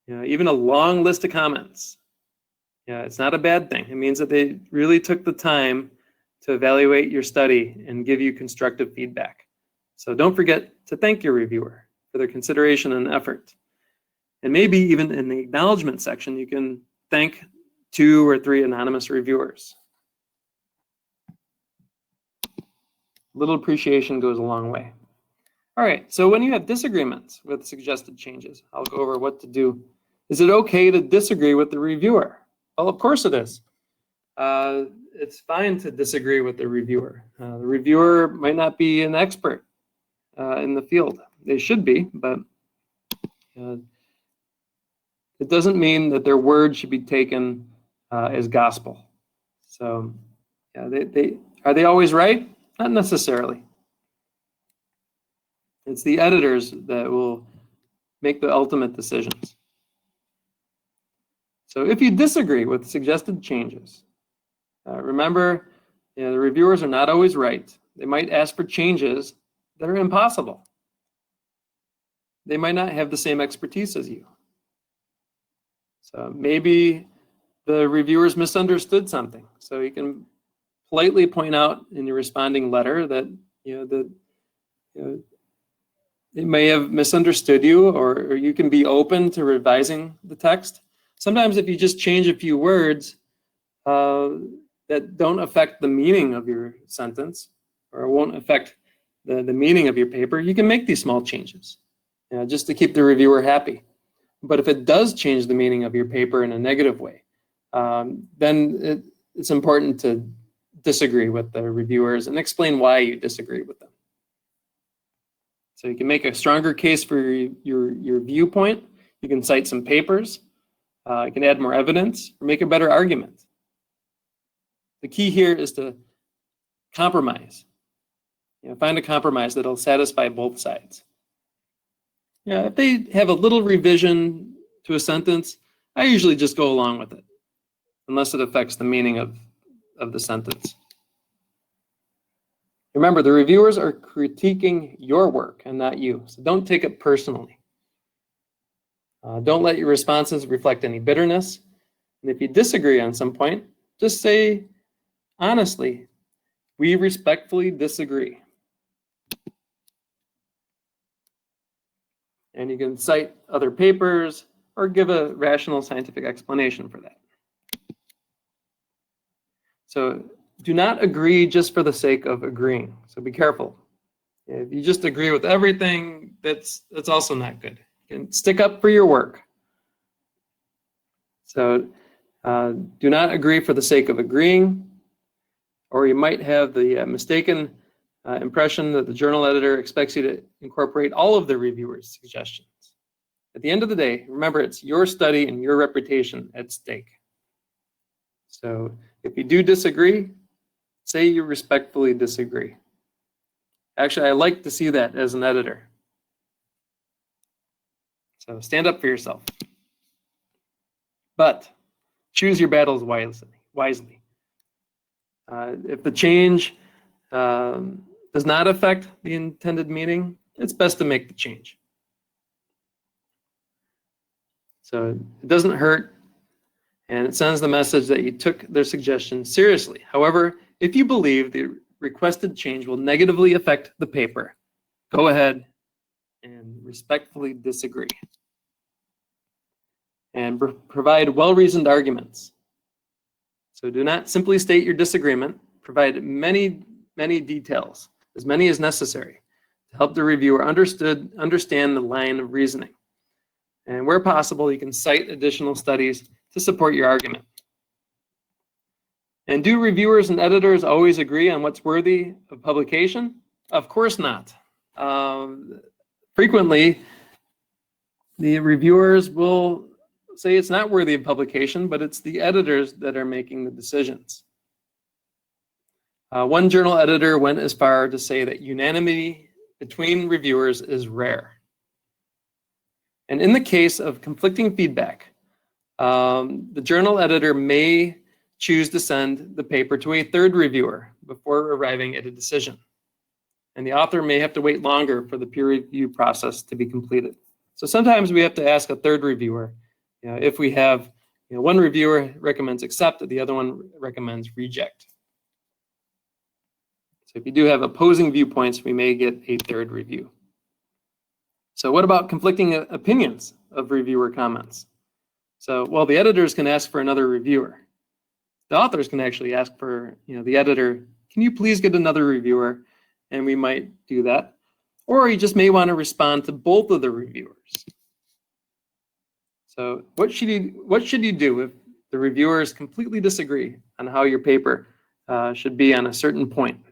Even a long list of comments. It's not a bad thing. It means that they really took the time to evaluate your study and give you constructive feedback. So don't forget to thank your reviewer for their consideration and effort. And maybe even in the acknowledgement section, you can thank 2 or 3 anonymous reviewers. Little appreciation goes a long way. All right, so when you have disagreements with suggested changes, I'll go over what to do. Is it okay to disagree with the reviewer? Well, of course it is. It's fine to disagree with the reviewer. The reviewer might not be an expert in the field. They should be, but it doesn't mean that their word should be taken as gospel. So are they always right? Not necessarily. It's the editors that will make the ultimate decisions. So if you disagree with suggested changes, remember, the reviewers are not always right. They might ask for changes that are impossible. They might not have the same expertise as you. So maybe the reviewers misunderstood something. So you can politely point out in your responding letter that it may have misunderstood you, or you can be open to revising the text. Sometimes if you just change a few words that don't affect the meaning of your sentence, or won't affect the meaning of your paper, you can make these small changes, just to keep the reviewer happy. But if it does change the meaning of your paper in a negative way, then it's important to disagree with the reviewers and explain why you disagree with them. So you can make a stronger case for your viewpoint. You can cite some papers. You can add more evidence or make a better argument. The key here is to compromise. Find a compromise that'll satisfy both sides. If they have a little revision to a sentence, I usually just go along with it, unless it affects the meaning of the sentence. Remember, the reviewers are critiquing your work and not you, so don't take it personally. Don't let your responses reflect any bitterness. And if you disagree on some point, just say honestly, we respectfully disagree. And you can cite other papers or give a rational scientific explanation for that. So do not agree just for the sake of agreeing. So be careful. If you just agree with everything, that's also not good. You can stick up for your work. So do not agree for the sake of agreeing, or you might have the mistaken impression that the journal editor expects you to incorporate all of the reviewer's suggestions. At the end of the day, remember, it's your study and your reputation at stake. So if you do disagree, say you respectfully disagree. Actually, I like to see that as an editor. So stand up for yourself. But choose your battles wisely. If the change does not affect the intended meaning, it's best to make the change. So it doesn't hurt, and it sends the message that you took their suggestion seriously. However, if you believe the requested change will negatively affect the paper, go ahead and respectfully disagree. And provide well-reasoned arguments. So do not simply state your disagreement. Provide many details, as many as necessary, to help the reviewer understand the line of reasoning. And where possible, you can cite additional studies to support your argument. And do reviewers and editors always agree on what's worthy of publication? Of course not. Frequently, the reviewers will say it's not worthy of publication, but it's the editors that are making the decisions. One journal editor went as far to say that unanimity between reviewers is rare. And in the case of conflicting feedback, the journal editor may choose to send the paper to a third reviewer before arriving at a decision. And the author may have to wait longer for the peer review process to be completed. So sometimes we have to ask a third reviewer, if we have one reviewer recommends accept, the other one recommends reject. So if you do have opposing viewpoints, we may get a third review. So what about conflicting opinions of reviewer comments? So, well, the editors can ask for another reviewer. The authors can actually ask for, the editor, can you please get another reviewer? And we might do that. Or you just may want to respond to both of the reviewers. So what should you do if the reviewers completely disagree on how your paper should be on a certain point?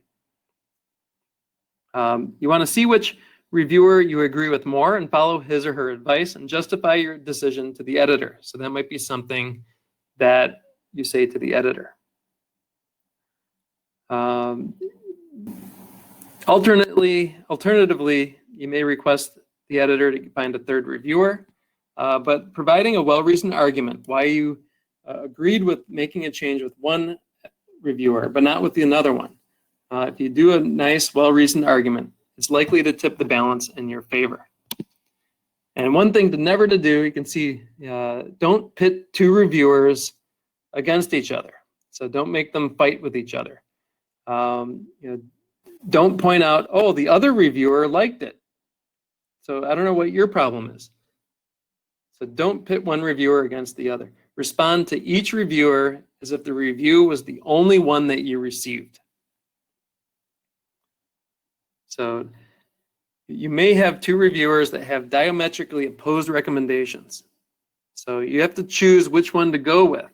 You want to see which reviewer you agree with more and follow his or her advice and justify your decision to the editor. So that might be something that you say to the editor. Alternatively, you may request the editor to find a third reviewer, but providing a well-reasoned argument why you agreed with making a change with one reviewer, but not with the another one. If you do a nice, well-reasoned argument, it's likely to tip the balance in your favor. And one thing never to do, you can see, don't pit two reviewers against each other. So don't make them fight with each other. Don't point out, oh, the other reviewer liked it. So I don't know what your problem is. So don't pit one reviewer against the other. Respond to each reviewer as if the review was the only one that you received. So you may have two reviewers that have diametrically opposed recommendations. So you have to choose which one to go with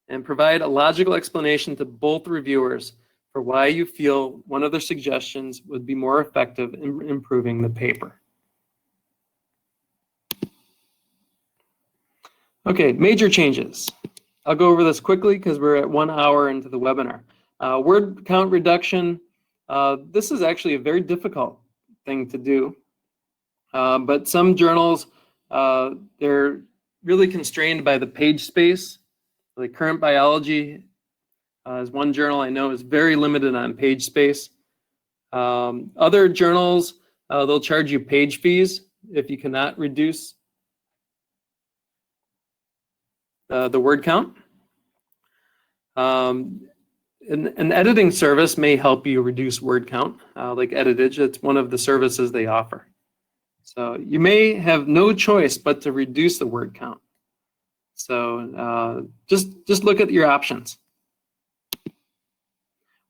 and provide a logical explanation to both reviewers for why you feel one of their suggestions would be more effective in improving the paper. Okay, major changes. I'll go over this quickly because we're at 1 hour into the webinar. Word count reduction. This is actually a very difficult thing to do. But some journals, they're really constrained by the page space. Like Current Biology is one journal I know is very limited on page space. Other journals, they'll charge you page fees if you cannot reduce the word count. An editing service may help you reduce word count, like Editage. It's one of the services they offer. So you may have no choice but to reduce the word count. So just look at your options.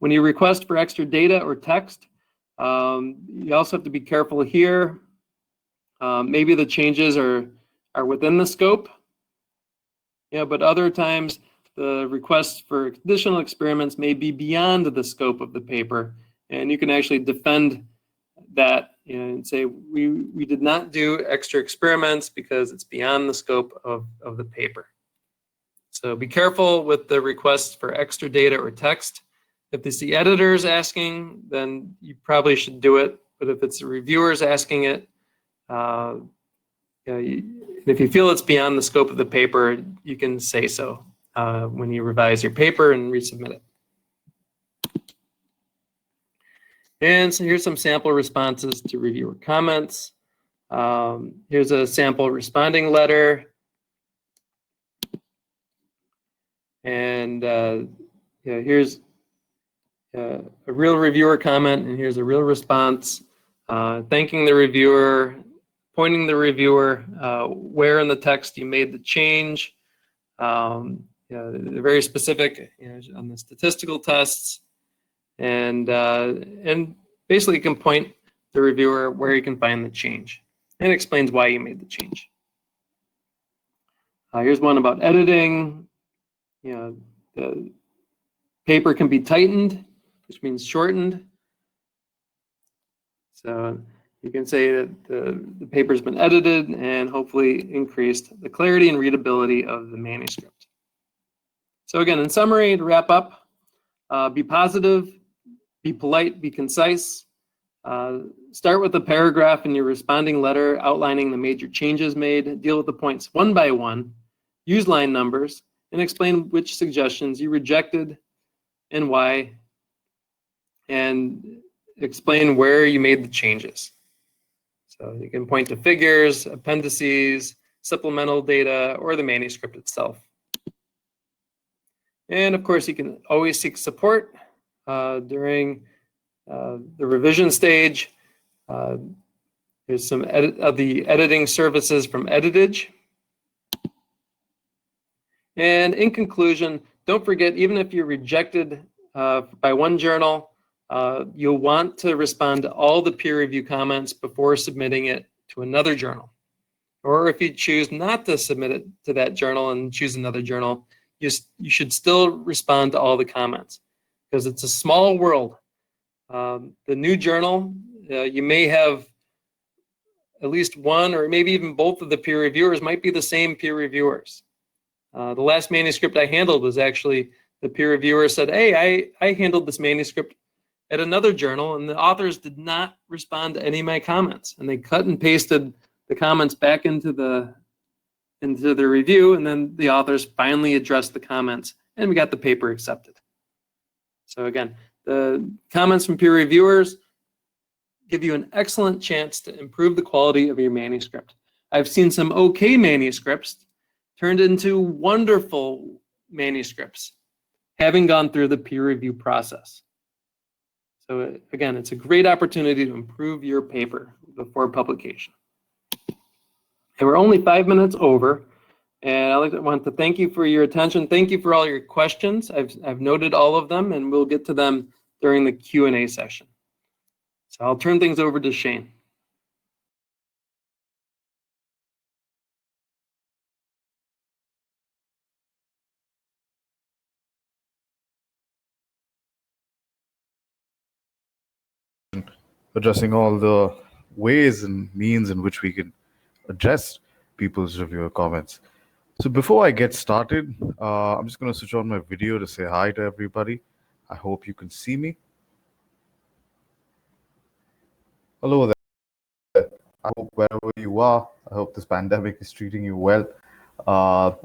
When you request for extra data or text, you also have to be careful here. Maybe the changes are within the scope. Yeah, but other times the requests for additional experiments may be beyond the scope of the paper, and you can actually defend that and say we did not do extra experiments because it's beyond the scope of the paper. So be careful with the requests for extra data or text. If it's the editors asking, then you probably should do it. But if it's the reviewers asking it, if you feel it's beyond the scope of the paper, you can say so when you revise your paper and resubmit it. And so here's some sample responses to reviewer comments. Here's a sample responding letter. And here's a real reviewer comment, and here's a real response, thanking the reviewer, pointing the reviewer where in the text you made the change. They're very specific on the statistical tests, and basically you can point the reviewer where you can find the change, and it explains why you made the change. Here's one about editing. The paper can be tightened, which means shortened. So you can say that the paper's been edited and hopefully increased the clarity and readability of the manuscript. So again, in summary, to wrap up, be positive, be polite, be concise. Start with a paragraph in your responding letter outlining the major changes made. Deal with the points one by one. Use line numbers and explain which suggestions you rejected and why, and explain where you made the changes. So you can point to figures, appendices, supplemental data, or the manuscript itself. And of course, you can always seek support during the revision stage. Here's some of the editing services from Editage. And in conclusion, don't forget, even if you're rejected by one journal, you'll want to respond to all the peer review comments before submitting it to another journal. Or if you choose not to submit it to that journal and choose another journal, you should still respond to all the comments, because it's a small world. The new journal, you may have at least one or maybe even both of the peer reviewers might be the same peer reviewers. The last manuscript I handled was actually the peer reviewer said, hey, I handled this manuscript at another journal, and the authors did not respond to any of my comments. And they cut and pasted the comments back into the review, and then the authors finally addressed the comments, and we got the paper accepted. So again, the comments from peer reviewers give you an excellent chance to improve the quality of your manuscript. I've seen some okay manuscripts turned into wonderful manuscripts having gone through the peer review process. So again, it's a great opportunity to improve your paper before publication. And we're only 5 minutes over, and I want to thank you for your attention. Thank you for all your questions. I've noted all of them, and we'll get to them during the Q&A session. So I'll turn things over to Shane. Addressing all the ways and means in which we can address people's reviewer comments. So before I get started, I'm just going to switch on my video to say hi to everybody. I hope you can see me. Hello there. I hope wherever you are, I hope this pandemic is treating you well.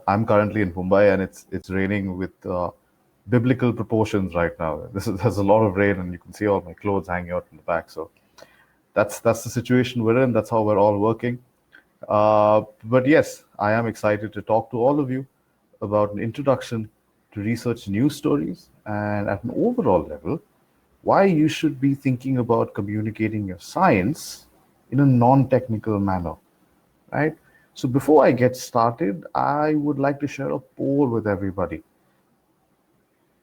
I'm currently in Mumbai, and it's raining with biblical proportions right now. There's a lot of rain, and you can see all my clothes hanging out in the back. So that's the situation we're in. That's how we're all working. But yes, I am excited to talk to all of you about an introduction to research news stories, and at an overall level, why you should be thinking about communicating your science in a non-technical manner, right? So before I get started, I would like to share a poll with everybody.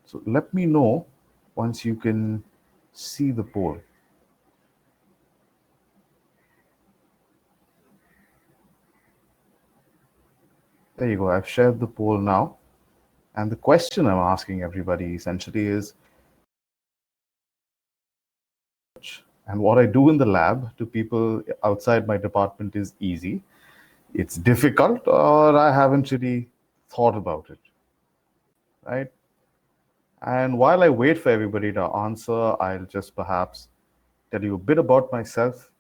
So let me know once you can see the poll. There you go. I've shared the poll now. And the question I'm asking everybody essentially is, and what I do in the lab to people outside my department is easy. It's difficult, or I haven't really thought about it, right? And while I wait for everybody to answer, I'll just perhaps tell you a bit about myself.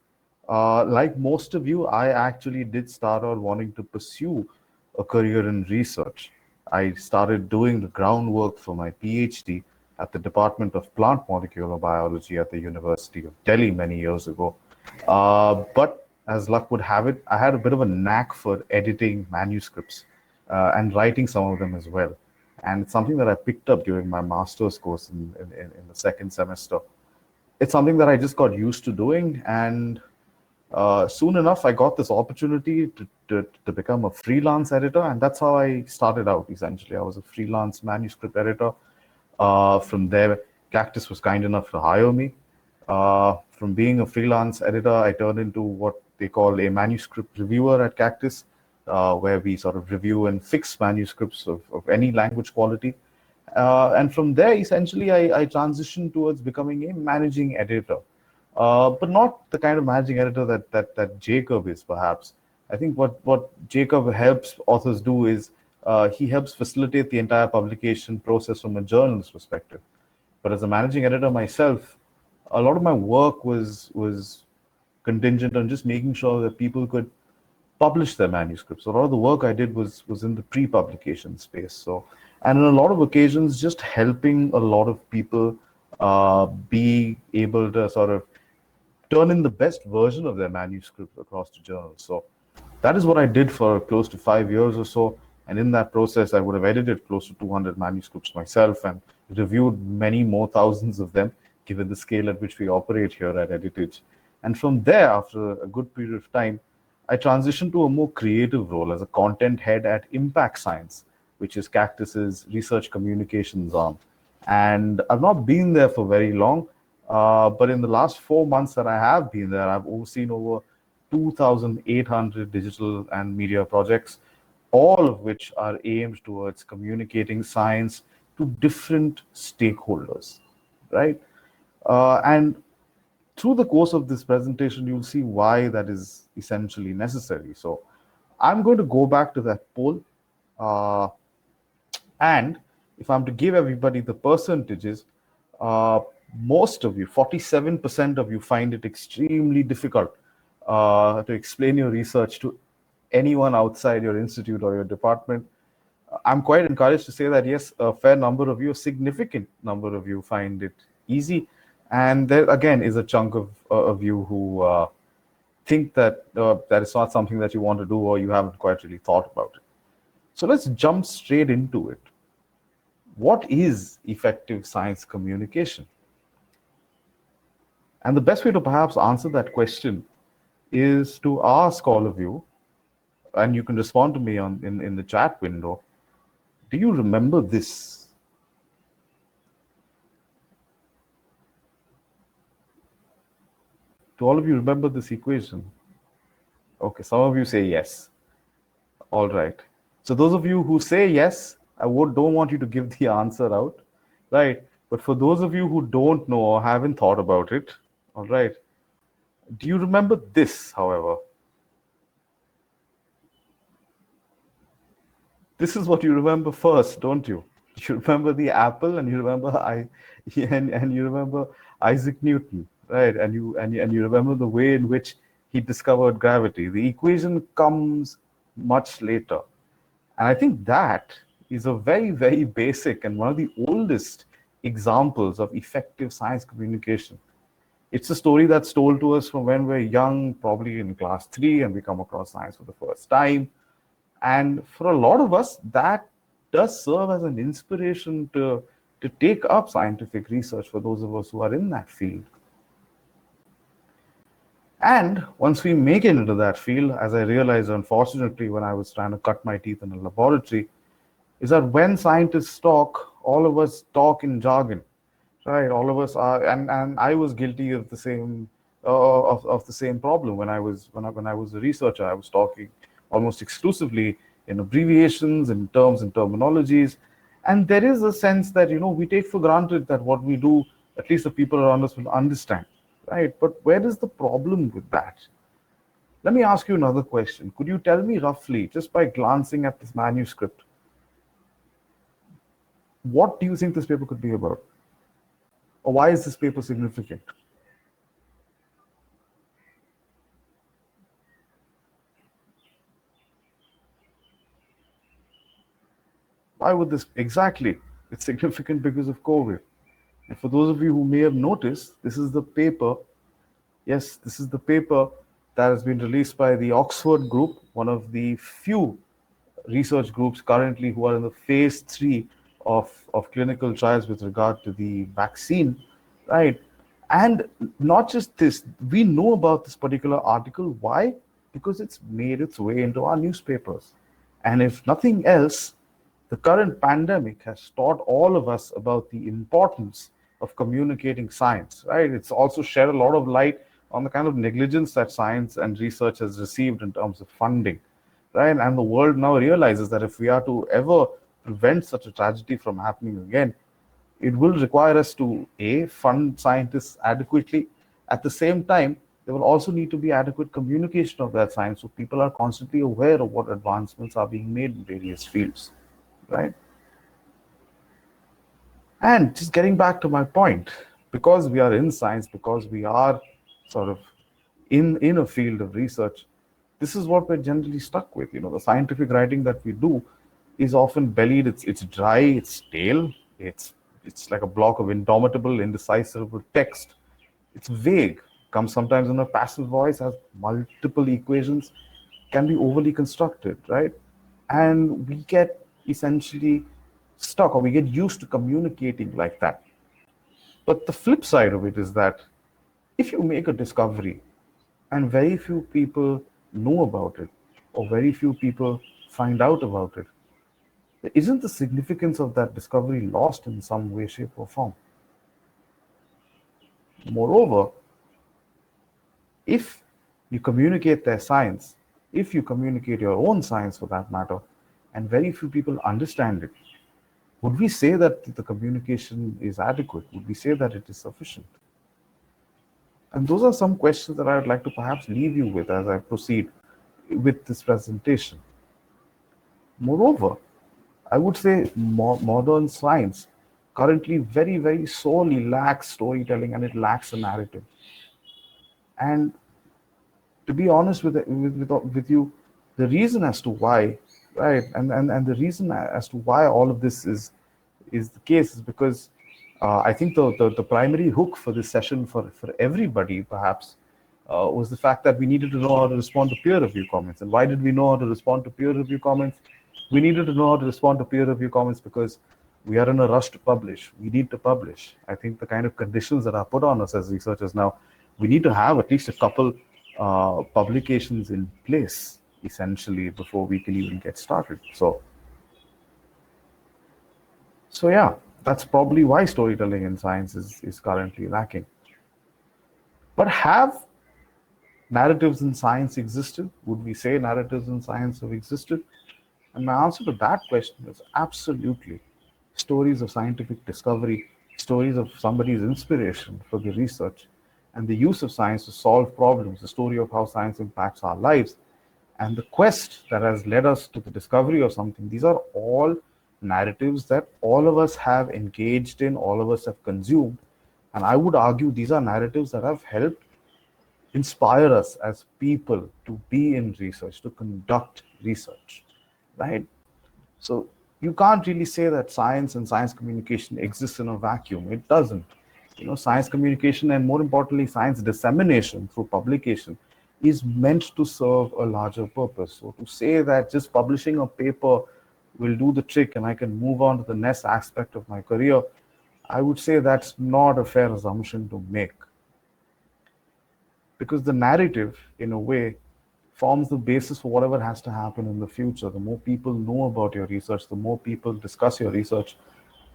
Like most of you, I actually did start out wanting to pursue a career in research. I started doing the groundwork for my PhD at the Department of Plant Molecular Biology at the University of Delhi many years ago. But as luck would have it, I had a bit of a knack for editing manuscripts and writing some of them as well. And it's something that I picked up during my master's course in the second semester. It's something that I just got used to doing, and soon enough, I got this opportunity to become a freelance editor, and that's how I started out, essentially. I was a freelance manuscript editor. From there, Cactus was kind enough to hire me. From being a freelance editor, I turned into what they call a manuscript reviewer at Cactus, where we sort of review and fix manuscripts of any language quality. And from there, essentially, I transitioned towards becoming a managing editor. But not the kind of managing editor that Jacob is, perhaps. I think what Jacob helps authors do is he helps facilitate the entire publication process from a journalist perspective. But as a managing editor myself, a lot of my work was contingent on just making sure that people could publish their manuscripts. A lot of the work I did was in the pre-publication space. So, and in a lot of occasions, just helping a lot of people be able to sort of turn in the best version of their manuscript across to journals. So that is what I did for close to 5 years or so. And in that process, I would have edited close to 200 manuscripts myself and reviewed many more thousands of them, given the scale at which we operate here at Editage. And from there, after a good period of time, I transitioned to a more creative role as a content head at Impact Science, which is Cactus's research communications arm. And I've not been there for very long, but in the last 4 months that I have been there, I've overseen over 2,800 digital and media projects, all of which are aimed towards communicating science to different stakeholders, right? And through the course of this presentation, you'll see why that is essentially necessary. So I'm going to go back to that poll. And if I'm to give everybody the percentages, most of you, 47% of you, find it extremely difficult to explain your research to anyone outside your institute or your department. I'm quite encouraged to say that, yes, a fair number of you, a significant number of you, find it easy. And there, again, is a chunk of you who think that that is not something that you want to do, or you haven't quite really thought about it. So let's jump straight into it. what is effective science communication? And the best way to perhaps answer that question is to ask all of you, and you can respond to me in the chat window, do you remember this? Do all of you remember this equation? Okay, some of you say yes. All right. So those of you who say yes, don't want you to give the answer out, right? But for those of you who don't know or haven't thought about it, all right, do you remember this, however? This is what you remember first, don't you? You remember the apple, and you remember and you remember Isaac Newton, right? And you remember the way in which he discovered gravity. The equation comes much later. And I think that is a very, very basic and one of the oldest examples of effective science communication. It's a story that's told to us from when we're young, probably in class 3, and we come across science for the first time. And for a lot of us, that does serve as an inspiration to take up scientific research for those of us who are in that field. And once we make it into that field, as I realized, unfortunately, when I was trying to cut my teeth in a laboratory, is that when scientists talk, all of us talk in jargon, right? All of us are, and I was guilty of the same of the same problem when I was a researcher. I was talking almost exclusively in abbreviations, in terms and terminologies, and there is a sense that we take for granted that what we do, at least the people around us will understand, right? But where is the problem with that? Let me ask you another question. Could you tell me roughly, just by glancing at this manuscript, what do you think this paper could be about? Or why is this paper significant? Why would this? Exactly. It's significant because of COVID. And for those of you who may have noticed, this is the paper. Yes, this is the paper that has been released by the Oxford group, one of the few research groups currently who are in the phase 3 of clinical trials with regard to the vaccine, right? And not just this, we know about this particular article. Why? Because it's made its way into our newspapers. And if nothing else, the current pandemic has taught all of us about the importance of communicating science, right? It's also shed a lot of light on the kind of negligence that science and research has received in terms of funding, right? And the world now realizes that if we are to ever prevent such a tragedy from happening again, it will require us to fund scientists adequately. At the same time, there will also need to be adequate communication of that science, so people are constantly aware of what advancements are being made in various fields, right? And just getting back to my point, because we are in science, because we are sort of in a field of research, this is what we're generally stuck with. The scientific writing that we do is often bellied. It's dry, it's stale, it's like a block of indomitable, indecipherable text. It's vague, comes sometimes in a passive voice, has multiple equations, can be overly constructed, right? And we get essentially stuck, or we get used to communicating like that. But the flip side of it is that if you make a discovery and very few people know about it, or very few people find out about it, isn't the significance of that discovery lost in some way, shape, or form? Moreover, if you communicate their science, if you communicate your own science for that matter, and very few people understand it, would we say that the communication is adequate? Would we say that it is sufficient? And those are some questions that I would like to perhaps leave you with as I proceed with this presentation. Moreover, I would say modern science currently very, very sorely lacks storytelling, and it lacks a narrative. And to be honest with you, the reason as to why, right, and the reason as to why all of this is the case is because I think the primary hook for this session for everybody perhaps was the fact that we needed to know how to respond to peer review comments. And why did we know how to respond to peer review comments? We needed to know how to respond to peer review comments because We are in a rush to publish. We need to publish. I think the kind of conditions that are put on us as researchers now, we need to have at least a couple publications in place, essentially, before we can even get started. So yeah, that's probably why storytelling in science is currently lacking. But have narratives in science existed? Would we say narratives in science have existed? And my answer to that question is absolutely. Stories of scientific discovery, stories of somebody's inspiration for the research, and the use of science to solve problems, the story of how science impacts our lives, and the quest that has led us to the discovery of something. These are all narratives that all of us have engaged in, all of us have consumed. And I would argue these are narratives that have helped inspire us as people to be in research, to conduct research, right? So you can't really say that science and science communication exists in a vacuum. It doesn't. Science communication and more importantly, science dissemination through publication is meant to serve a larger purpose. So to say that just publishing a paper will do the trick and I can move on to the next aspect of my career, I would say that's not a fair assumption to make. Because the narrative, in a way, forms the basis for whatever has to happen in the future. The more people know about your research, the more people discuss your research,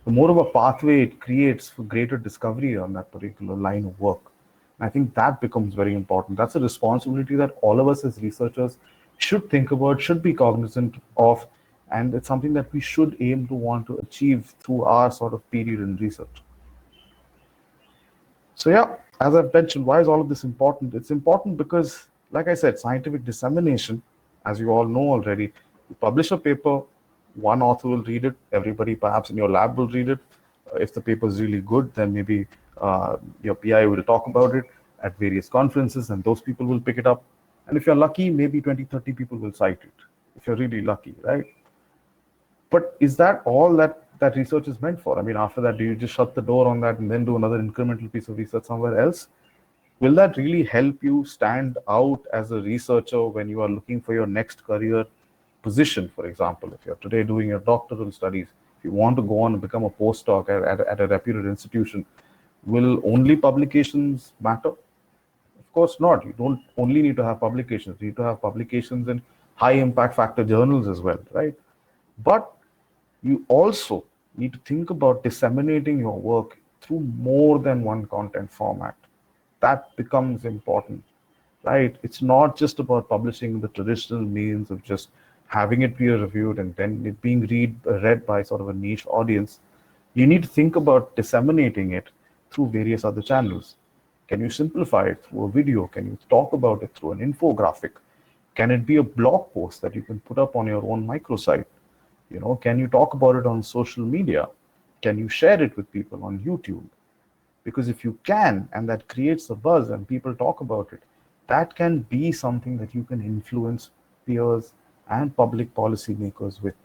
the more of a pathway it creates for greater discovery on that particular line of work. And I think that becomes very important. That's a responsibility that all of us as researchers should think about, should be cognizant of, and it's something that we should aim to want to achieve through our sort of period in research. So yeah, as I've mentioned, why is all of this important? It's important because, like I said, scientific dissemination, as you all know already, you publish a paper, one author will read it, everybody perhaps in your lab will read it. If the paper is really good, then maybe your PI will talk about it at various conferences and those people will pick it up. And if you're lucky, maybe 20, 30 people will cite it, if you're really lucky, right? But is that all that research is meant for? I mean, after that, do you just shut the door on that and then do another incremental piece of research somewhere else? Will that really help you stand out as a researcher when you are looking for your next career position? For example, if you're today doing your doctoral studies, if you want to go on and become a postdoc at a reputed institution, will only publications matter? Of course not. You don't only need to have publications. You need to have publications in high impact factor journals as well, right? But you also need to think about disseminating your work through more than one content format. That becomes important, right? It's not just about publishing the traditional means of just having it peer reviewed and then it being read by sort of a niche audience. You need to think about disseminating it through various other channels. Can you simplify it through a video? Can you talk about it through an infographic? Can it be a blog post that you can put up on your own microsite? Can you talk about it on social media? Can you share it with people on YouTube? Because if you can, and that creates a buzz and people talk about it, that can be something that you can influence peers and public policymakers with.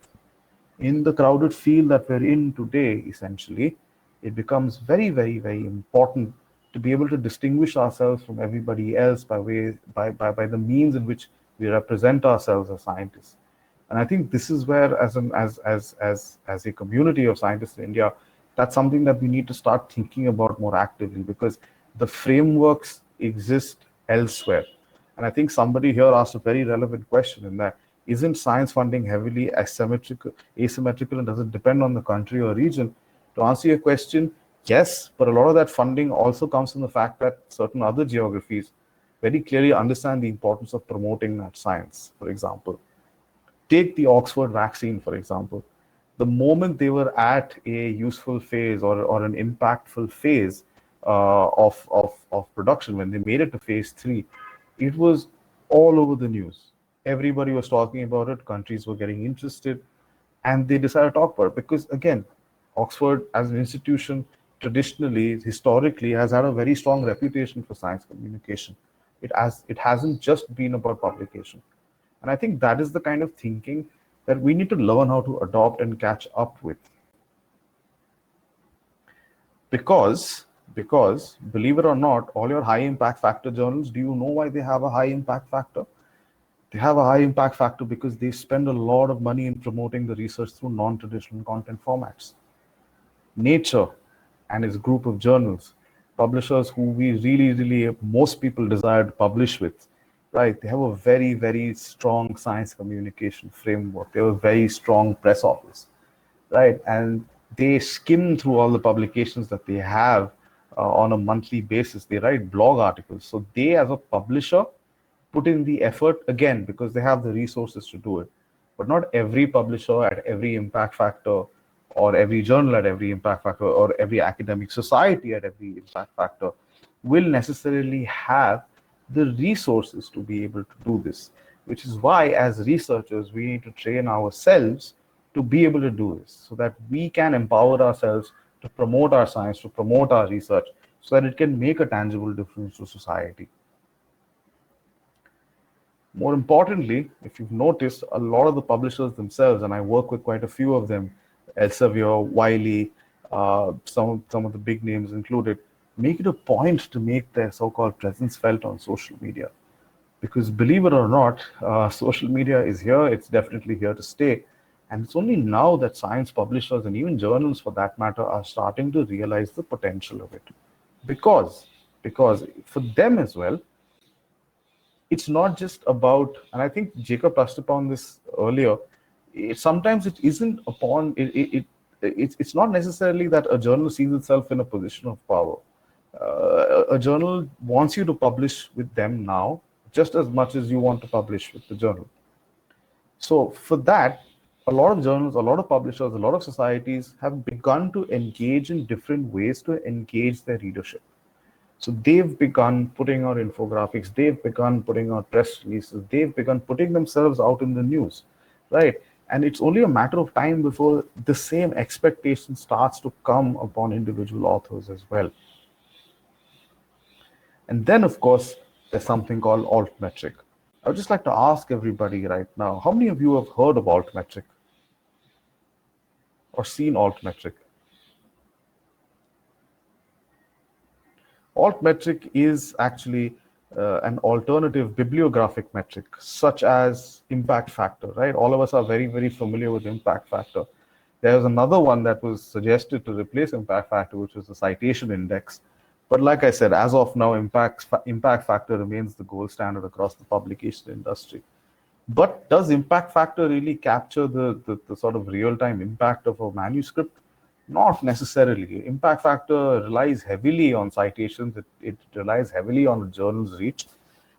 In the crowded field that we're in today, essentially, it becomes very, very, very important to be able to distinguish ourselves from everybody else by the means in which we represent ourselves as scientists. And I think this is where, as a community of scientists in India, that's something that we need to start thinking about more actively, because the frameworks exist elsewhere. And I think somebody here asked a very relevant question in that, isn't science funding heavily asymmetrical and does it depend on the country or region? To answer your question, yes, but a lot of that funding also comes from the fact that certain other geographies very clearly understand the importance of promoting that science. For example, take the Oxford vaccine, for example. The moment they were at a useful phase or an impactful phase of production, when they made it to phase 3, it was all over the news. Everybody was talking about it, countries were getting interested, and they decided to talk about it. Because again, Oxford as an institution, traditionally, historically, has had a very strong reputation for science communication. It hasn't just been about publication. And I think that is the kind of thinking that we need to learn how to adopt and catch up with. Because believe it or not, all your high impact factor journals, do you know why they have a high impact factor? They have a high impact factor because they spend a lot of money in promoting the research through non-traditional content formats. Nature and its group of journals, publishers who we really, most people desire to publish with, right? They have a very strong science communication framework. They have a very strong press office, right? And they skim through all the publications that they have on a monthly basis. They write blog articles. So they, as a publisher, put in the effort again because they have the resources to do it. But not every publisher at every impact factor, or every journal at every impact factor, or every academic society at every impact factor will necessarily have the resources to be able to do this, which is why as researchers we need to train ourselves to be able to do this so that we can empower ourselves to promote our science, to promote our research, so that it can make a tangible difference to society. More importantly, if you've noticed, a lot of the publishers themselves, and I work with quite a few of them, Elsevier, Wiley, some of the big names included, make it a point to make their so-called presence felt on social media. Because believe it or not, social media is here, it's definitely here to stay. And it's only now that science publishers and even journals for that matter are starting to realize the potential of it. Because for them as well, it's not just about, and I think Jacob touched upon this earlier, sometimes it isn't upon, it's not necessarily that a journal sees itself in a position of power. A journal wants you to publish with them now, just as much as you want to publish with the journal. So for that, a lot of journals, a lot of publishers, a lot of societies have begun to engage in different ways to engage their readership. So they've begun putting out infographics, they've begun putting out press releases, they've begun putting themselves out in the news, right? And it's only a matter of time before the same expectation starts to come upon individual authors as well. And then, of course, there's something called altmetric. I would just like to ask everybody right now, how many of you have heard of altmetric or seen altmetric? Altmetric is actually an alternative bibliographic metric, such as impact factor, right? All of us are very familiar with impact factor. There's another one that was suggested to replace impact factor, which is the citation index. But like I said, as of now, impact factor remains the gold standard across the publication industry. But does impact factor really capture the sort of real-time impact of a manuscript? Not necessarily. Impact factor relies heavily on citations. It relies heavily on the journal's reach.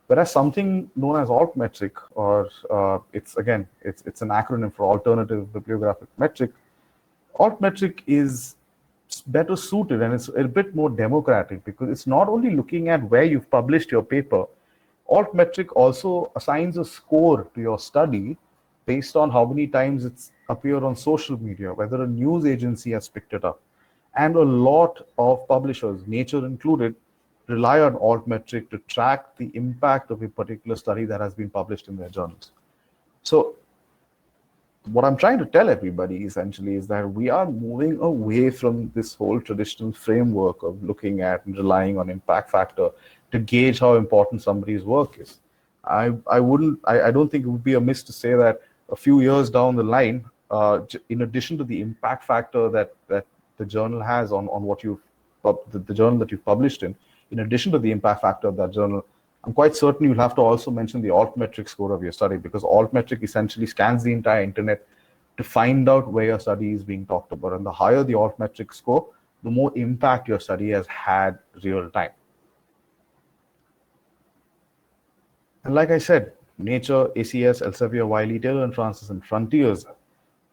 Whereas something known as altmetric, or it's an acronym for alternative bibliographic metric. Altmetric is better suited and it's a bit more democratic because it's not only looking at where you've published your paper. Altmetric also assigns a score to your study based on how many times it's appeared on social media, whether a news agency has picked it up. And a lot of publishers, Nature included, rely on altmetric to track the impact of a particular study that has been published in their journals. So what I'm trying to tell everybody essentially is that we are moving away from this whole traditional framework of looking at and relying on impact factor to gauge how important somebody's work is. I don't think it would be amiss to say that a few years down the line, in addition to the impact factor that the journal has on what the journal that you've published in addition to the impact factor of that journal, I'm quite certain you'll have to also mention the altmetric score of your study, because altmetric essentially scans the entire internet to find out where your study is being talked about. And the higher the altmetric score, the more impact your study has had real time. And like I said, Nature, ACS, Elsevier, Wiley, Taylor & Francis, and Frontiers,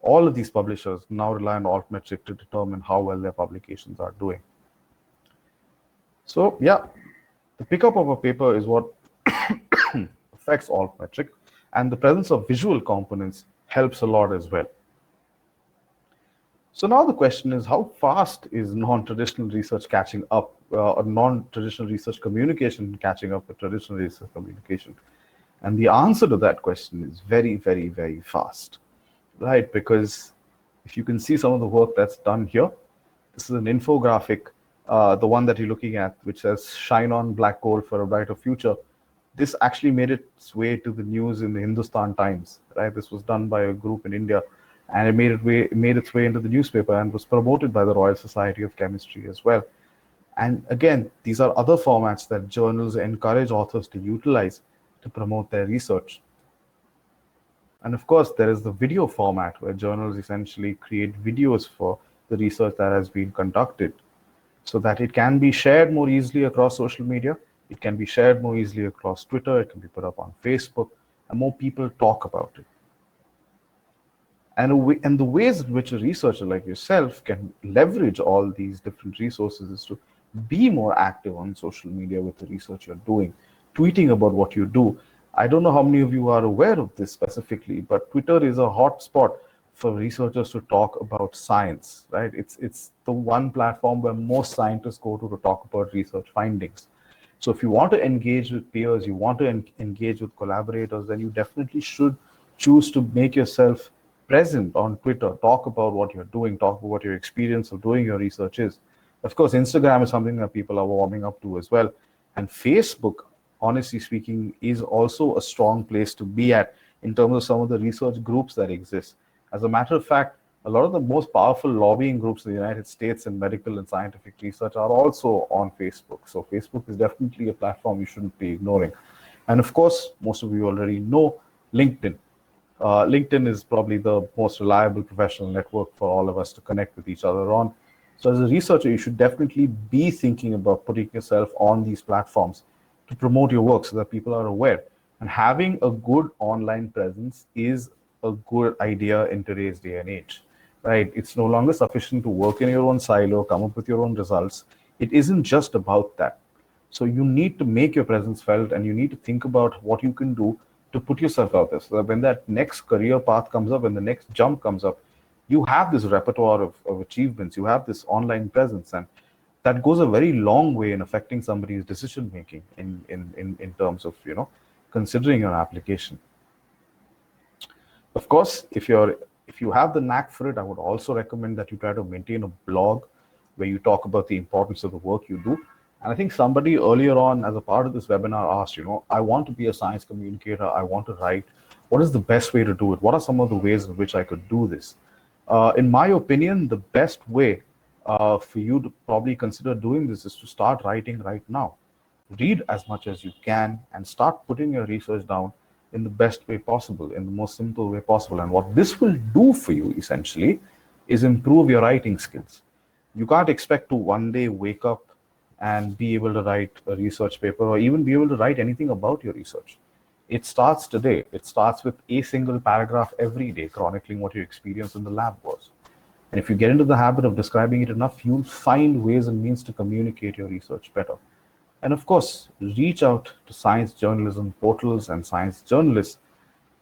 all of these publishers now rely on altmetric to determine how well their publications are doing. So yeah, the pickup of a paper is what affects altmetric, and the presence of visual components helps a lot as well. So now the question is, how fast is non-traditional research catching up, or non-traditional research communication catching up with traditional research communication? And the answer to that question is very fast, right? Because if you can see some of the work that's done here, this is an infographic, the one that you're looking at, which says "Shine on Black Gold for a Brighter Future." This actually made its way to the news in the Hindustan Times, right? This was done by a group in India. and it made its way into the newspaper and was promoted by the Royal Society of Chemistry as well. And again, these are other formats that journals encourage authors to utilize to promote their research. And of course, there is the video format where journals essentially create videos for the research that has been conducted so that it can be shared more easily across social media. It can be shared more easily across Twitter. It can be put up on Facebook, and more people talk about it. And the ways in which a researcher like yourself can leverage all these different resources is to be more active on social media with the research you're doing, tweeting about what you do. I don't know how many of you are aware of this specifically, but Twitter is a hot spot for researchers to talk about science, right? It's the one platform where most scientists go to talk about research findings. So if you want to engage with peers, you want to engage with collaborators, then you definitely should choose to make yourself present on Twitter, talk about what you're doing, talk about what your experience of doing your research is. Of course, Instagram is something that people are warming up to as well. And Facebook, honestly speaking, is also a strong place to be at in terms of some of the research groups that exist. As a matter of fact, a lot of the most powerful lobbying groups in the United States in medical and scientific research are also on Facebook. So Facebook is definitely a platform you shouldn't be ignoring. And of course, most of you already know LinkedIn. LinkedIn is probably the most reliable professional network for all of us to connect with each other on. So as a researcher, you should definitely be thinking about putting yourself on these platforms to promote your work so that people are aware. And having a good online presence is a good idea in today's day and age, right? It's no longer sufficient to work in your own silo, come up with your own results. It isn't just about that. So you need to make your presence felt, and you need to think about what you can do to put yourself out there so that when that next career path comes up, when the next jump comes up, you have this repertoire of achievements, you have this online presence, and that goes a very long way in affecting somebody's decision making in terms of, you know, considering your application. Of course, if you have the knack for it, I would also recommend that you try to maintain a blog where you talk about the importance of the work you do. And I think somebody earlier on, as a part of this webinar, asked, you know, I want to be a science communicator, I want to write. What is the best way to do it? What are some of the ways in which I could do this? In my opinion, the best way for you to probably consider doing this is to start writing right now. Read as much as you can and start putting your research down in the best way possible, in the most simple way possible. And what this will do for you essentially is improve your writing skills. You can't expect to one day wake up and be able to write a research paper or even be able to write anything about your research. It starts today. It starts with a single paragraph every day, chronicling what your experience in the lab was. And if you get into the habit of describing it enough, you'll find ways and means to communicate your research better. And of course, reach out to science journalism portals and science journalists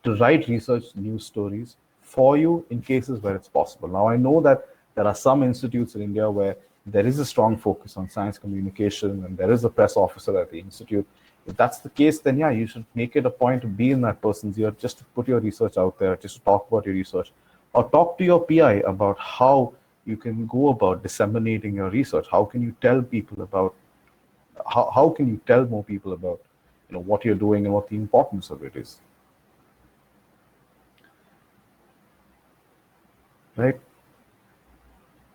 to write research news stories for you in cases where it's possible. Now, I know that there are some institutes in India where there is a strong focus on science communication and there is a press officer at the institute. If that's the case, then yeah, you should make it a point to be in that person's ear, just to put your research out there, just to talk about your research, or talk to your PI about how you can go about disseminating your research. How can you tell people about how can you tell more people about, you know, what you're doing and what the importance of it is, right?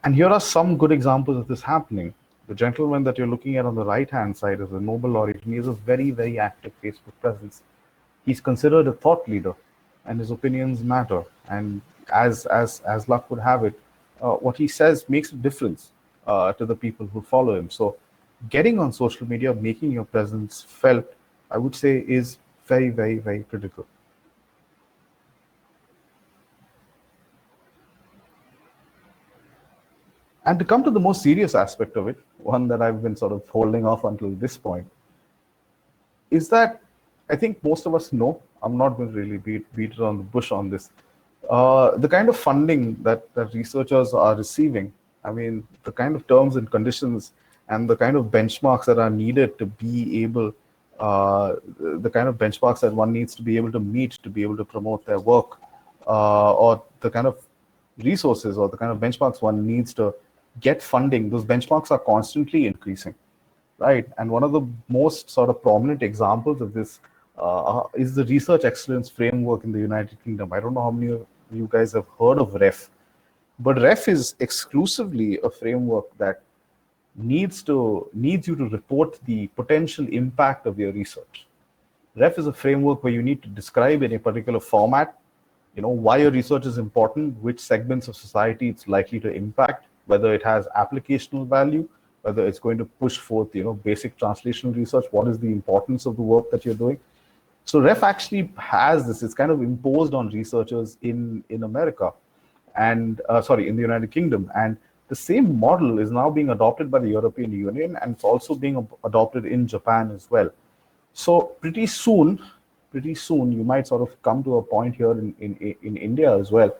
And here are some good examples of this happening. The gentleman that you're looking at on the right hand side is a Nobel laureate. He has a very, very active Facebook presence. He's considered a thought leader and his opinions matter, and as luck would have it, what he says makes a difference to the people who follow him. So getting on social media, making your presence felt, I would say, is very, very, very critical. And to come to the most serious aspect of it, one that I've been sort of holding off until this point, is that I think most of us know, I'm not going to really beat around the bush on this, the kind of funding that researchers are receiving. I mean, the kind of terms and conditions and the kind of benchmarks that are needed to be able, the kind of benchmarks that one needs to be able to meet to be able to promote their work, or the kind of resources or the kind of benchmarks one needs to get funding, those benchmarks are constantly increasing, right? And one of the most sort of prominent examples of this is the research excellence framework in the United Kingdom. I don't know how many of you guys have heard of REF, but REF is exclusively a framework that needs you to report the potential impact of your research. REF is a framework where you need to describe in a particular format, why your research is important, which segments of society it's likely to impact, whether it has applicational value, whether it's going to push forth, basic translational research, what is the importance of the work that you're doing. So REF actually has this, it's kind of imposed on researchers in America and, in the United Kingdom. And the same model is now being adopted by the European Union, and it's also being adopted in Japan as well. So pretty soon, you might sort of come to a point here in India as well,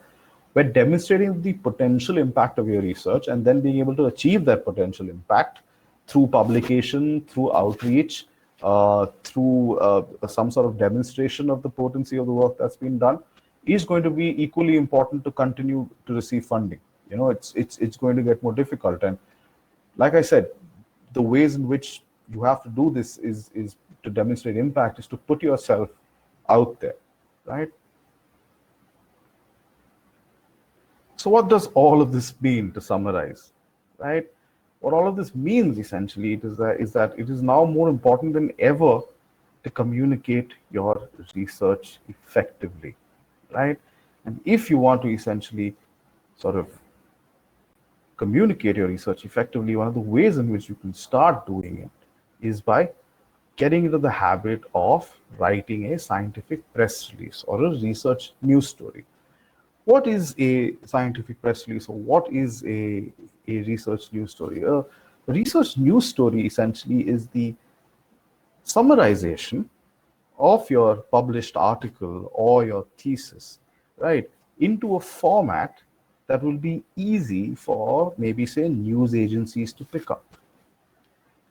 where demonstrating the potential impact of your research and then being able to achieve that potential impact through publication, through outreach, through some sort of demonstration of the potency of the work that's been done, is going to be equally important to continue to receive funding. It's going to get more difficult. And like I said, the ways in which you have to do this is to demonstrate impact, is to put yourself out there, right? So what does all of this mean, to summarize, right? What all of this means essentially is that it is now more important than ever to communicate your research effectively, right? And if you want to essentially sort of communicate your research effectively, one of the ways in which you can start doing it is by getting into the habit of writing a scientific press release or a research news story. What is a scientific press release, or what is a research news story? A research news story essentially is the summarization of your published article or your thesis, right, into a format that will be easy for maybe, say, news agencies to pick up.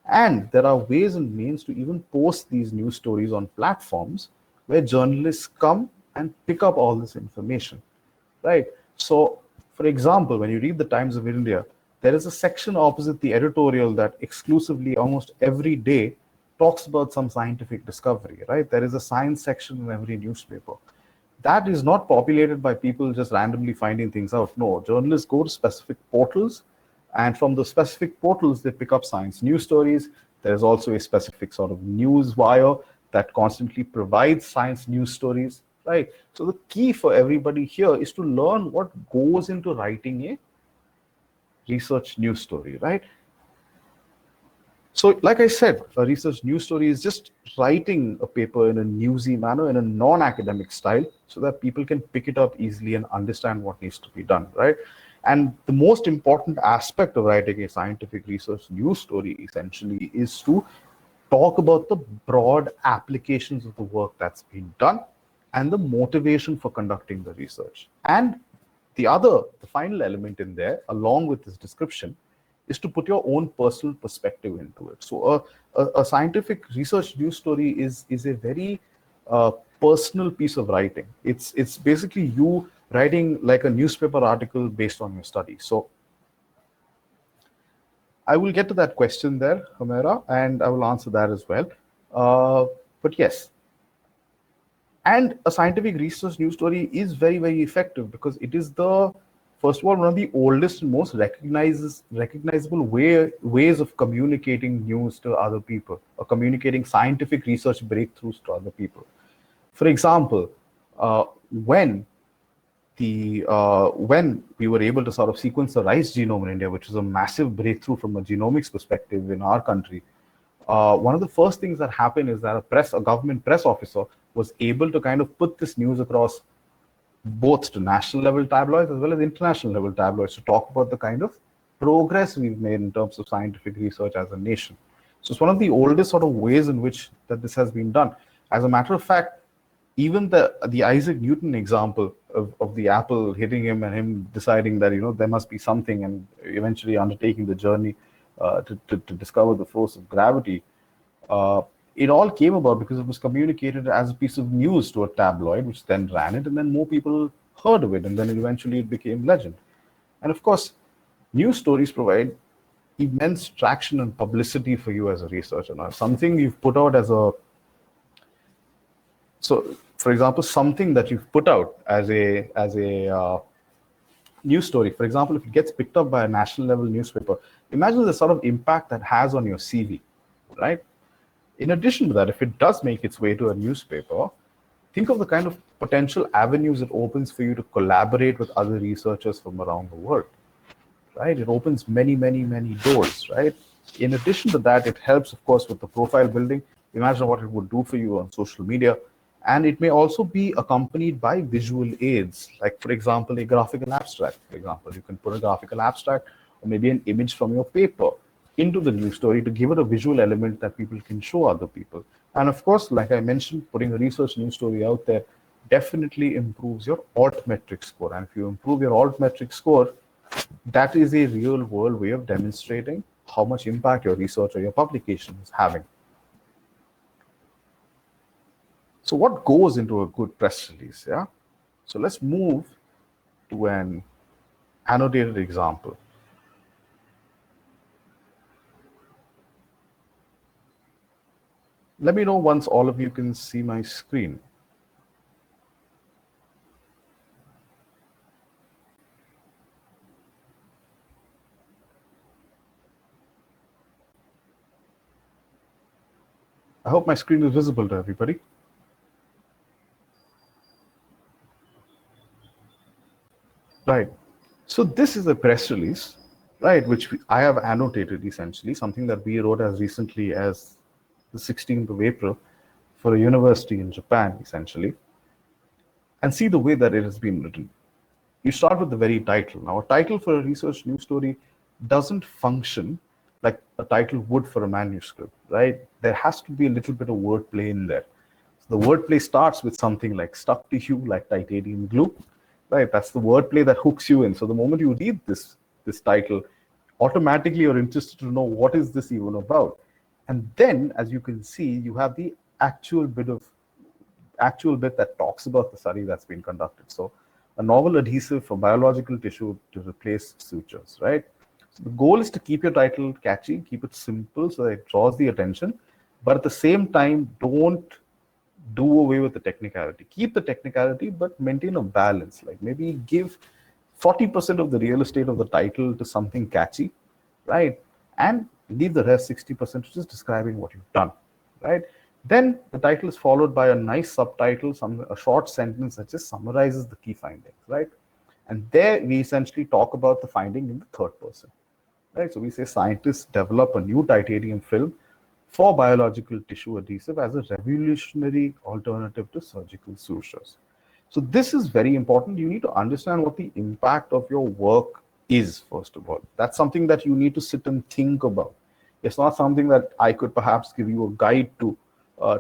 And there are ways and means to even post these news stories on platforms where journalists come and pick up all this information, right? So, for example, when you read the Times of India, there is a section opposite the editorial that exclusively, almost every day, talks about some scientific discovery, right? There is a science section in every newspaper. That is not populated by people just randomly finding things out. No, journalists go to specific portals, and from the specific portals, they pick up science news stories. There's also a specific sort of news wire that constantly provides science news stories, right? So the key for everybody here is to learn what goes into writing a research news story, right? So like I said, a research news story is just writing a paper in a newsy manner, in a non-academic style, so that people can pick it up easily and understand what needs to be done, right? And the most important aspect of writing a scientific research news story essentially is to talk about the broad applications of the work that's been done and the motivation for conducting the research. And the final element in there, along with this description, is to put your own personal perspective into it. So a scientific research news story is a very personal piece of writing. It's basically you writing like a newspaper article based on your study. So I will get to that question there, Humera, and I will answer that as well. But yes, and a scientific research news story is very, very effective because it is first of all, one of the oldest and most recognizable ways of communicating news to other people, or communicating scientific research breakthroughs to other people. For example, when we were able to sort of sequence the rice genome in India, which is a massive breakthrough from a genomics perspective in our country, one of the first things that happened is that a government press officer was able to kind of put this news across both to national level tabloids as well as international level tabloids to talk about the kind of progress we've made in terms of scientific research as a nation. So it's one of the oldest sort of ways in which that this has been done. As a matter of fact, even the Isaac Newton example of the apple hitting him and him deciding that there must be something, and eventually undertaking the journey to discover the force of gravity, it all came about because it was communicated as a piece of news to a tabloid, which then ran it, and then more people heard of it, and then eventually it became legend. And of course, news stories provide immense traction and publicity for you as a researcher. Now, something you've put out as a... So for example, something that you've put out as a news story, for example, if it gets picked up by a national level newspaper, imagine the sort of impact that has on your CV, right? In addition to that, if it does make its way to a newspaper, think of the kind of potential avenues it opens for you to collaborate with other researchers from around the world, right? It opens many, many, many doors, right? In addition to that, it helps, of course, with the profile building. Imagine what it would do for you on social media. And it may also be accompanied by visual aids, like, for example, a graphical abstract. For example, you can put a graphical abstract or maybe an image from your paper into the news story to give it a visual element that people can show other people. And of course, like I mentioned, putting a research news story out there definitely improves your altmetric score. And if you improve your altmetric score, that is a real world way of demonstrating how much impact your research or your publication is having. So what goes into a good press release? Yeah. So let's move to an annotated example. Let me know once all of you can see my screen. I hope my screen is visible to everybody. Right. So this is a press release, right, which I have annotated essentially, something that we wrote as recently as the 16th of April for a university in Japan, essentially. And see the way that it has been written. You start with the very title. Now, a title for a research news story doesn't function like a title would for a manuscript, right? There has to be a little bit of wordplay in there. So the wordplay starts with something like stuck to you like titanium glue, right? That's the wordplay that hooks you in. So the moment you read this title, automatically you're interested to know what is this even about. And then, as you can see, you have the actual bit that talks about the study that's been conducted. So a novel adhesive for biological tissue to replace sutures, right? So the goal is to keep your title catchy, keep it simple so that it draws the attention, but at the same time, don't do away with the technicality. Keep the technicality, but maintain a balance. Like maybe give 40% of the real estate of the title to something catchy, right? And leave the rest 60% to just describing what you've done, right? Then the title is followed by a nice subtitle, a short sentence that just summarizes the key findings, right? And there we essentially talk about the finding in the third person, right? So we say scientists develop a new titanium film for biological tissue adhesive as a revolutionary alternative to surgical sutures. So this is very important. You need to understand what the impact of your work is, first of all. That's something that you need to sit and think about. It's not something that I could perhaps give you a guide to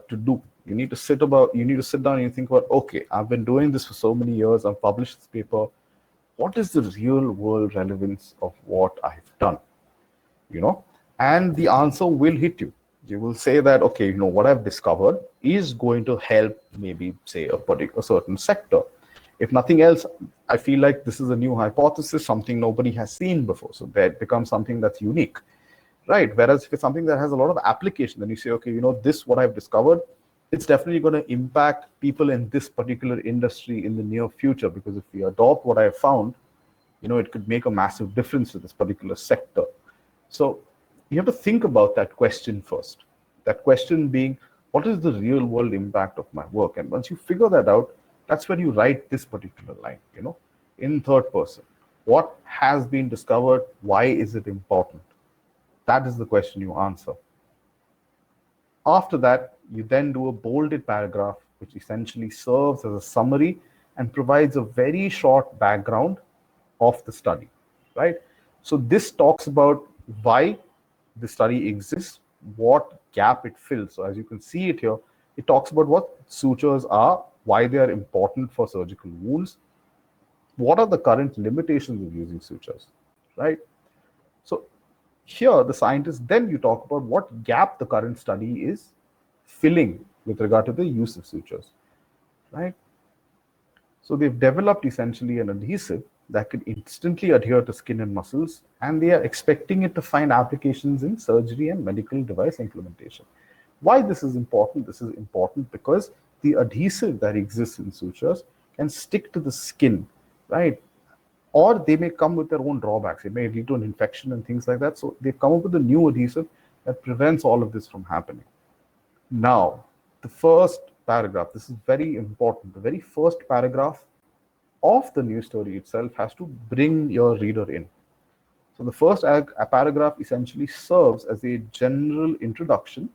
do. You need to sit down and think about, okay, I've been doing this for so many years, I've published this paper. What is the real world relevance of what I've done? And the answer will hit you. You will say that, okay, what I've discovered is going to help maybe say a certain sector. If nothing else, I feel like this is a new hypothesis, something nobody has seen before. So that becomes something that's unique, right? Whereas if it's something that has a lot of application, then you say, okay, this, what I've discovered, it's definitely going to impact people in this particular industry in the near future, because if we adopt what I have found, it could make a massive difference to this particular sector. So you have to think about that question first. That question being, what is the real world impact of my work? And once you figure that out, that's when you write this particular line, in third person. What has been discovered? Why is it important? That is the question you answer. After that, you then do a bolded paragraph, which essentially serves as a summary and provides a very short background of the study, right? So this talks about why the study exists, what gap it fills. So as you can see it here, it talks about what sutures are, why they are important for surgical wounds, what are the current limitations of using sutures, right? So here, the scientists, then you talk about what gap the current study is filling with regard to the use of sutures, right? So they've developed essentially an adhesive that can instantly adhere to skin and muscles, and they are expecting it to find applications in surgery and medical device implementation. Why this is important? This is important because the adhesive that exists in sutures can stick to the skin, right? Or they may come with their own drawbacks. It may lead to an infection and things like that. So they've come up with a new adhesive that prevents all of this from happening. Now, the first paragraph, this is very important. The very first paragraph of the news story itself has to bring your reader in. So the first paragraph essentially serves as a general introduction,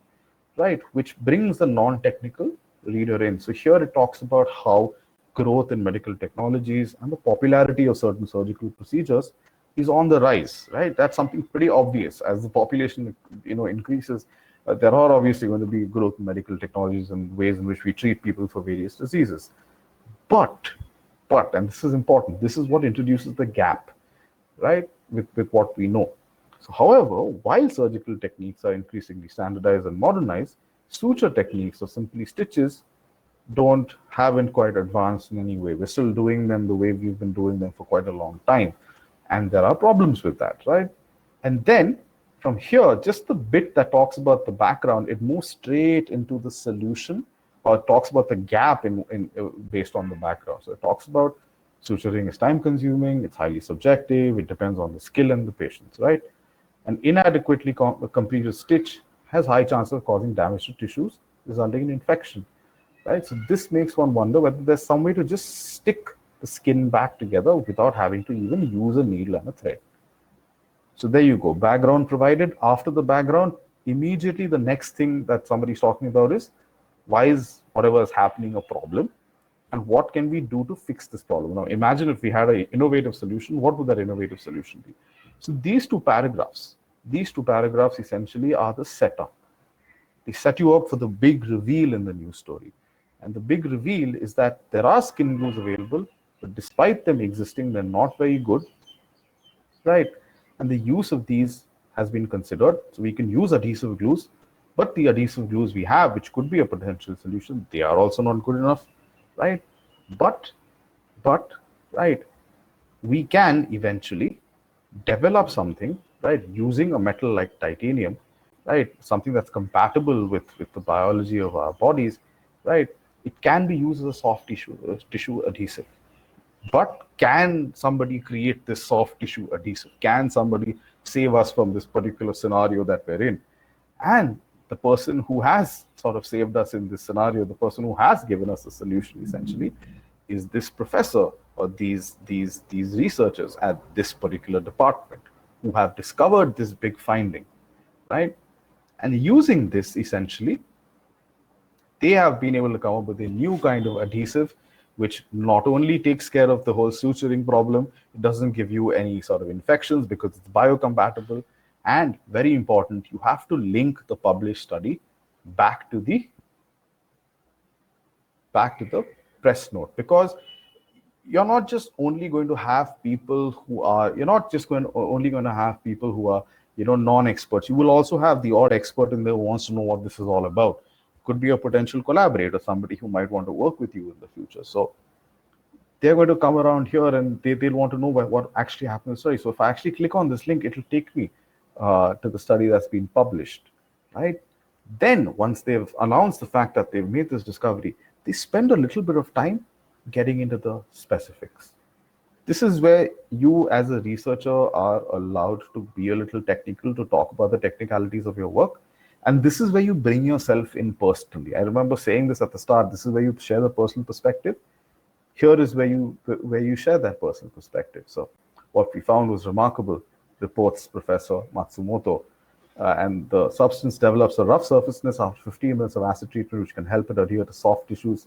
right, which brings the non-technical reader in. So here it talks about how growth in medical technologies and the popularity of certain surgical procedures is on the rise, right? That's something pretty obvious. As the population, increases, there are obviously going to be growth in medical technologies and ways in which we treat people for various diseases. But, and this is important, this is what introduces the gap, right, with what we know. So, however, while surgical techniques are increasingly standardized and modernized, suture techniques or simply stitches haven't quite advanced in any way. We're still doing them the way we've been doing them for quite a long time. And there are problems with that, right? And then from here, just the bit that talks about the background, it moves straight into the solution, or it talks about the gap based on the background. So it talks about suturing is time consuming, it's highly subjective, it depends on the skill and the patience, right? An inadequately completed stitch has high chance of causing damage to tissues, resulting in infection, right? So this makes one wonder whether there's some way to just stick the skin back together without having to even use a needle and a thread. So there you go, background provided. After the background, immediately the next thing that somebody's talking about is, why is whatever is happening a problem? And what can we do to fix this problem? Now, imagine if we had an innovative solution, what would that innovative solution be? So these two paragraphs essentially are the setup. They set you up for the big reveal in the news story. And the big reveal is that there are skin glues available, but despite them existing, they're not very good, right? And the use of these has been considered. So we can use adhesive glues, but the adhesive glues we have, which could be a potential solution, they are also not good enough, right? But, right, we can eventually develop something, right, using a metal like titanium, right, something that's compatible with the biology of our bodies, right? It can be used as a soft tissue adhesive. But can somebody create this soft tissue adhesive? Can somebody save us from this particular scenario that we're in? And the person who has sort of saved us in this scenario, the person who has given us a solution essentially, is this professor or these researchers at this particular department who have discovered this big finding, right? And using this essentially, they have been able to come up with a new kind of adhesive which not only takes care of the whole suturing problem, it doesn't give you any sort of infections because it's biocompatible. And very important, you have to link the published study back to the press note, because you're not just only going to have people who are, non-experts. You will also have the odd expert in there who wants to know what this is all about. Could be a potential collaborator, somebody who might want to work with you in the future. So they're going to come around here and they'll want to know what actually happened in the study. So if I actually click on this link, it'll take me to the study that's been published, right? Then once they've announced the fact that they've made this discovery, they spend a little bit of time getting into the specifics. This is where you as a researcher are allowed to be a little technical, to talk about the technicalities of your work. And this is where you bring yourself in personally. I remember saying this at the start, this is where you share the personal perspective. Here is where you share that personal perspective. So what we found was remarkable, reports Professor Matsumoto. And the substance develops a rough surfaceness after 15 minutes of acid treatment, which can help it adhere to soft tissues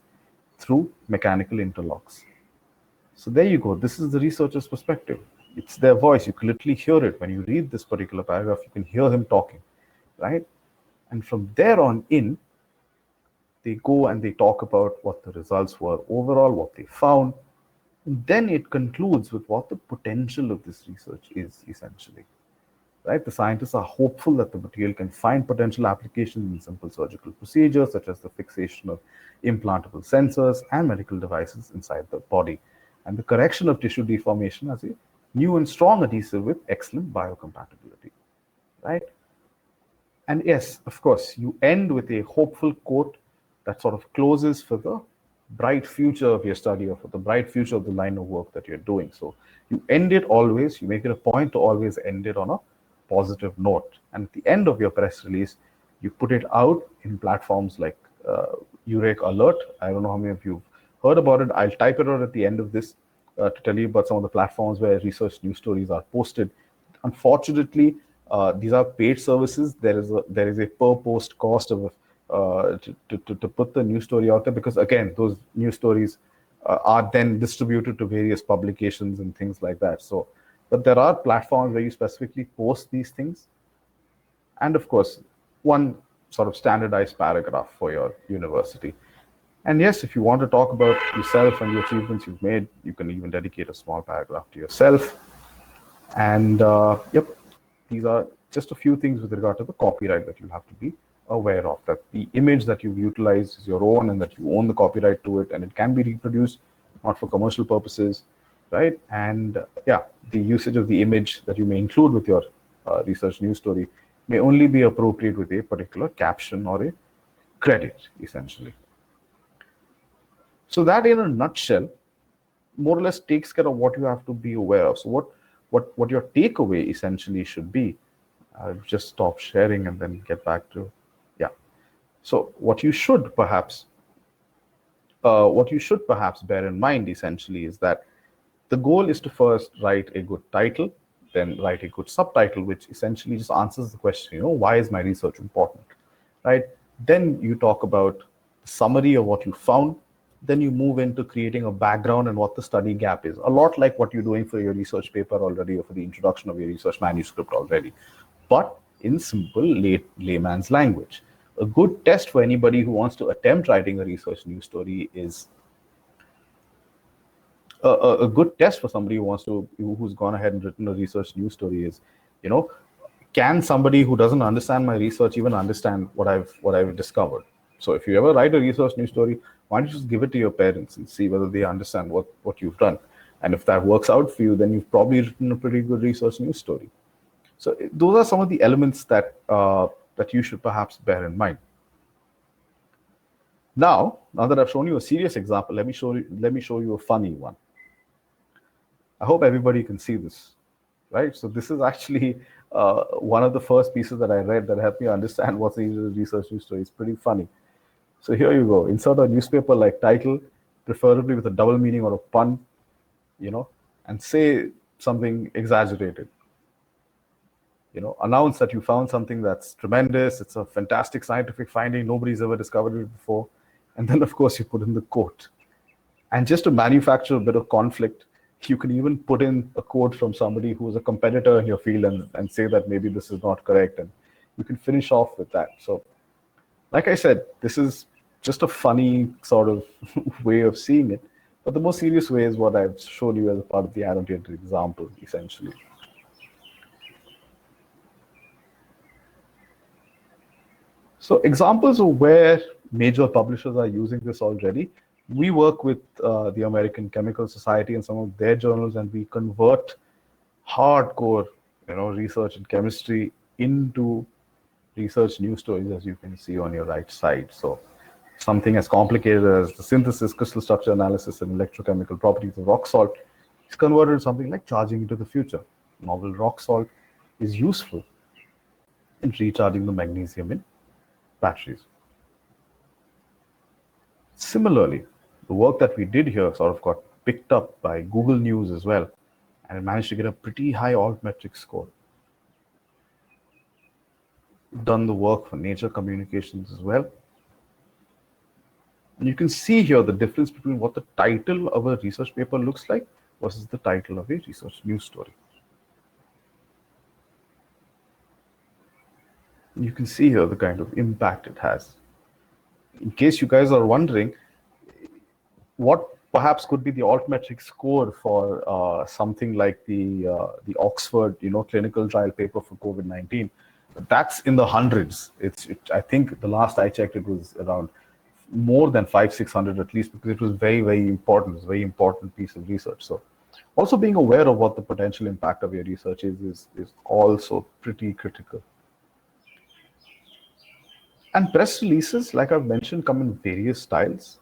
through mechanical interlocks. So there you go. This is the researcher's perspective. It's their voice. You can literally hear it. When you read this particular paragraph, you can hear him talking, right? And from there on in, they go and they talk about what the results were overall, what they found. And then it concludes with what the potential of this research is, essentially. Right? The scientists are hopeful that the material can find potential applications in simple surgical procedures, such as the fixation of implantable sensors and medical devices inside the body, and the correction of tissue deformation as a new and strong adhesive with excellent biocompatibility. Right? And yes, of course, you end with a hopeful quote that sort of closes for the bright future of your study or for the bright future of the line of work that you're doing. So you end it always, you make it a point to always end it on a positive note. And at the end of your press release, you put it out in platforms like Urek Alert. I don't know how many of you heard about it. I'll type it out at the end of this to tell you about some of the platforms where research news stories are posted. Unfortunately, these are paid services. There is a per post cost of to put the news story out there, because again, those news stories are then distributed to various publications and things like that. So, but there are platforms where you specifically post these things, and of course, one sort of standardized paragraph for your university. And yes, if you want to talk about yourself and the achievements you've made, you can even dedicate a small paragraph to yourself. And yep, these are just a few things with regard to the copyright that you have to be aware of, that the image that you've utilized is your own and that you own the copyright to it, and it can be reproduced, not for commercial purposes, right? And yeah, the usage of the image that you may include with your research news story may only be appropriate with a particular caption or a credit, essentially. So that, in a nutshell, more or less takes care of what you have to be aware of. So what your takeaway essentially should be. I'll just stop sharing and then get back to, yeah. So what you should perhaps bear in mind essentially is that the goal is to first write a good title, then write a good subtitle, which essentially just answers the question, why is my research important, right? Then you talk about the summary of what you found. Then you move into creating a background and what the study gap is. A lot like what you're doing for your research paper already, or for the introduction of your research manuscript already, but in simple layman's language. A good test for anybody who wants to attempt writing a research news story is a good test for somebody who's gone ahead and written a research news story is, can somebody who doesn't understand my research even understand what I've discovered? So if you ever write a research news story, why don't you just give it to your parents and see whether they understand what you've done? And if that works out for you, then you've probably written a pretty good research news story. So those are some of the elements that you should perhaps bear in mind. Now that I've shown you a serious example, let me show you a funny one. I hope everybody can see this, right? So this is actually one of the first pieces that I read that helped me understand what's a research news story. It's pretty funny. So here you go. Insert a newspaper-like title, preferably with a double meaning or a pun, and say something exaggerated. Announce that you found something that's tremendous. It's a fantastic scientific finding. Nobody's ever discovered it before. And then, of course, you put in the quote. And just to manufacture a bit of conflict, you can even put in a quote from somebody who's a competitor in your field and say that maybe this is not correct. And you can finish off with that. So, like I said, this is just a funny sort of way of seeing it. But the more serious way is what I've shown you as a part of the annotated example, essentially. So examples of where major publishers are using this already. We work with the American Chemical Society and some of their journals, and we convert hardcore, research in chemistry into research news stories, as you can see on your right side. So something as complicated as the synthesis, crystal structure analysis, and electrochemical properties of rock salt is converted to something like charging into the future. Novel rock salt is useful in recharging the magnesium in batteries. Similarly, the work that we did here sort of got picked up by Google News as well, and it managed to get a pretty high altmetric score. We've done the work for Nature Communications as well. And you can see here the difference between what the title of a research paper looks like versus the title of a research news story. You can see here the kind of impact it has. In case you guys are wondering, what perhaps could be the altmetric score for something like the Oxford, clinical trial paper for COVID-19? That's in the hundreds. I think the last I checked, it was around more than 500-600 at least, because it was very, very important. It's a very important piece of research. So also being aware of what the potential impact of your research is also pretty critical. And press releases, like I've mentioned, come in various styles.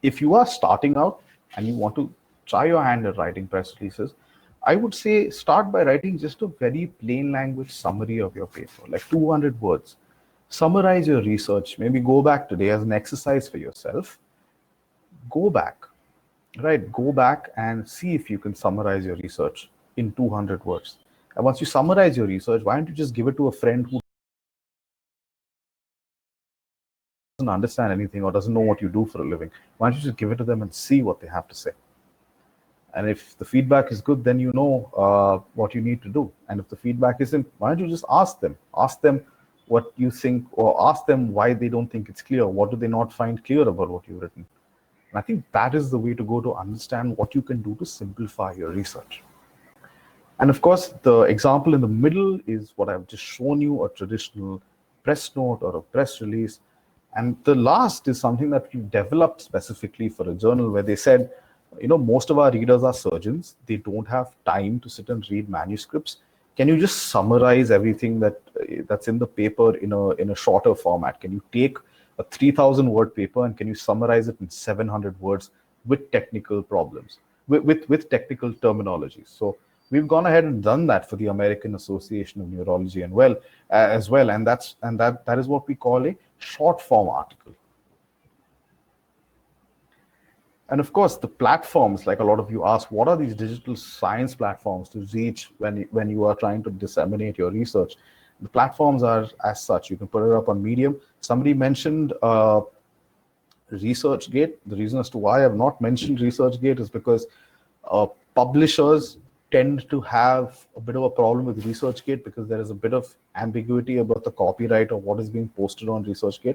If you are starting out and you want to try your hand at writing press releases, I would say start by writing just a very plain language summary of your paper, like 200 words. Summarize your research. Maybe go back today as an exercise for yourself. Go back, right? Go back and see if you can summarize your research in 200 words. And once you summarize your research, why don't you just give it to a friend who doesn't understand anything or doesn't know what you do for a living? Why don't you just give it to them and see what they have to say? And if the feedback is good, then you know what you need to do. And if the feedback isn't, why don't you just ask them? Ask them what you think, or ask them why they don't think it's clear. What do they not find clear about what you've written? And I think that is the way to go to understand what you can do to simplify your research. And of course, the example in the middle is what I've just shown you, a traditional press note or a press release. And the last is something that we developed specifically for a journal, where they said, you know, most of our readers are surgeons. They don't have time to sit and read manuscripts. Can you just summarize everything that's in the paper in a shorter format? Can you take a 3,000 word paper and can you summarize it in 700 words with technical problems, with technical terminology? So we've gone ahead and done that for the American Association of Neurology and as well, and that is what we call a short form article. And of course, the platforms, like a lot of you ask, what are these digital science platforms to reach when you are trying to disseminate your research? The platforms are as such. You can put it up on Medium. Somebody mentioned ResearchGate. The reason as to why I've not mentioned ResearchGate is because publishers tend to have a bit of a problem with ResearchGate because there is a bit of ambiguity about the copyright of what is being posted on ResearchGate.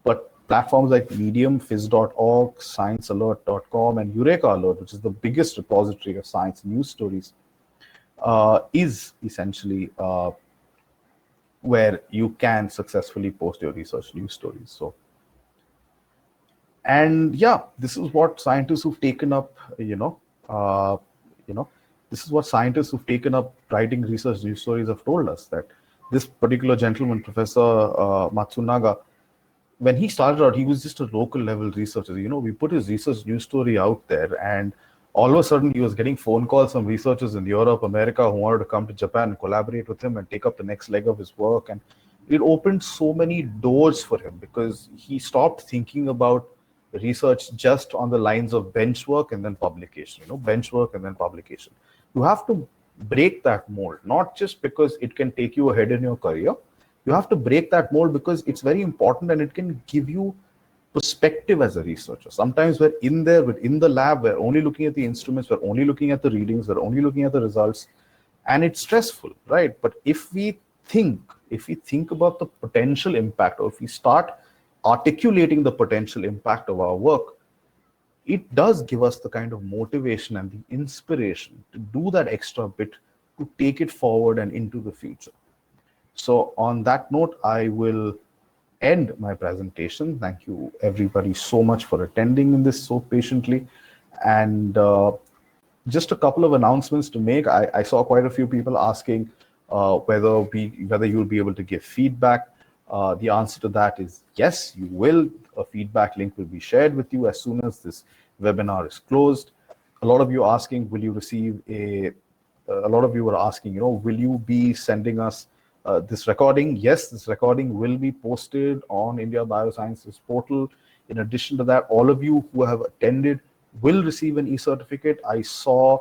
But platforms like Medium, Phys.org, ScienceAlert.com, and Eureka Alert, which is the biggest repository of science news stories, is essentially where you can successfully post your research news stories. So, and yeah, this is what scientists who've taken up, this is what scientists who've taken up writing research news stories have told us, that this particular gentleman, Professor Matsunaga, when he started out, he was just a local level researcher. You know, we put his research news story out there, and all of a sudden he was getting phone calls from researchers in Europe, America, who wanted to come to Japan and collaborate with him and take up the next leg of his work. And it opened so many doors for him because he stopped thinking about research just on the lines of bench work and then publication, bench work and then publication. You have to break that mold, not just because it can take you ahead in your career. You have to break that mold because it's very important and it can give you perspective as a researcher. Sometimes we're in the lab, we're only looking at the instruments, we're only looking at the readings, we're only looking at the results, and it's stressful, right? But if we think about the potential impact, or if we start articulating the potential impact of our work, it does give us the kind of motivation and the inspiration to do that extra bit to take it forward and into the future. So on that note, I will end my presentation. Thank you everybody so much for attending in this so patiently. And just a couple of announcements to make. I saw quite a few people asking whether you'll be able to give feedback. The answer to that is yes, you will. A feedback link will be shared with you as soon as this webinar is closed. A lot of you asking, will you receive a lot of you were asking, will you be sending us this recording? Yes, this recording will be posted on India Biosciences portal. In addition to that, all of you who have attended will receive an e-certificate. I saw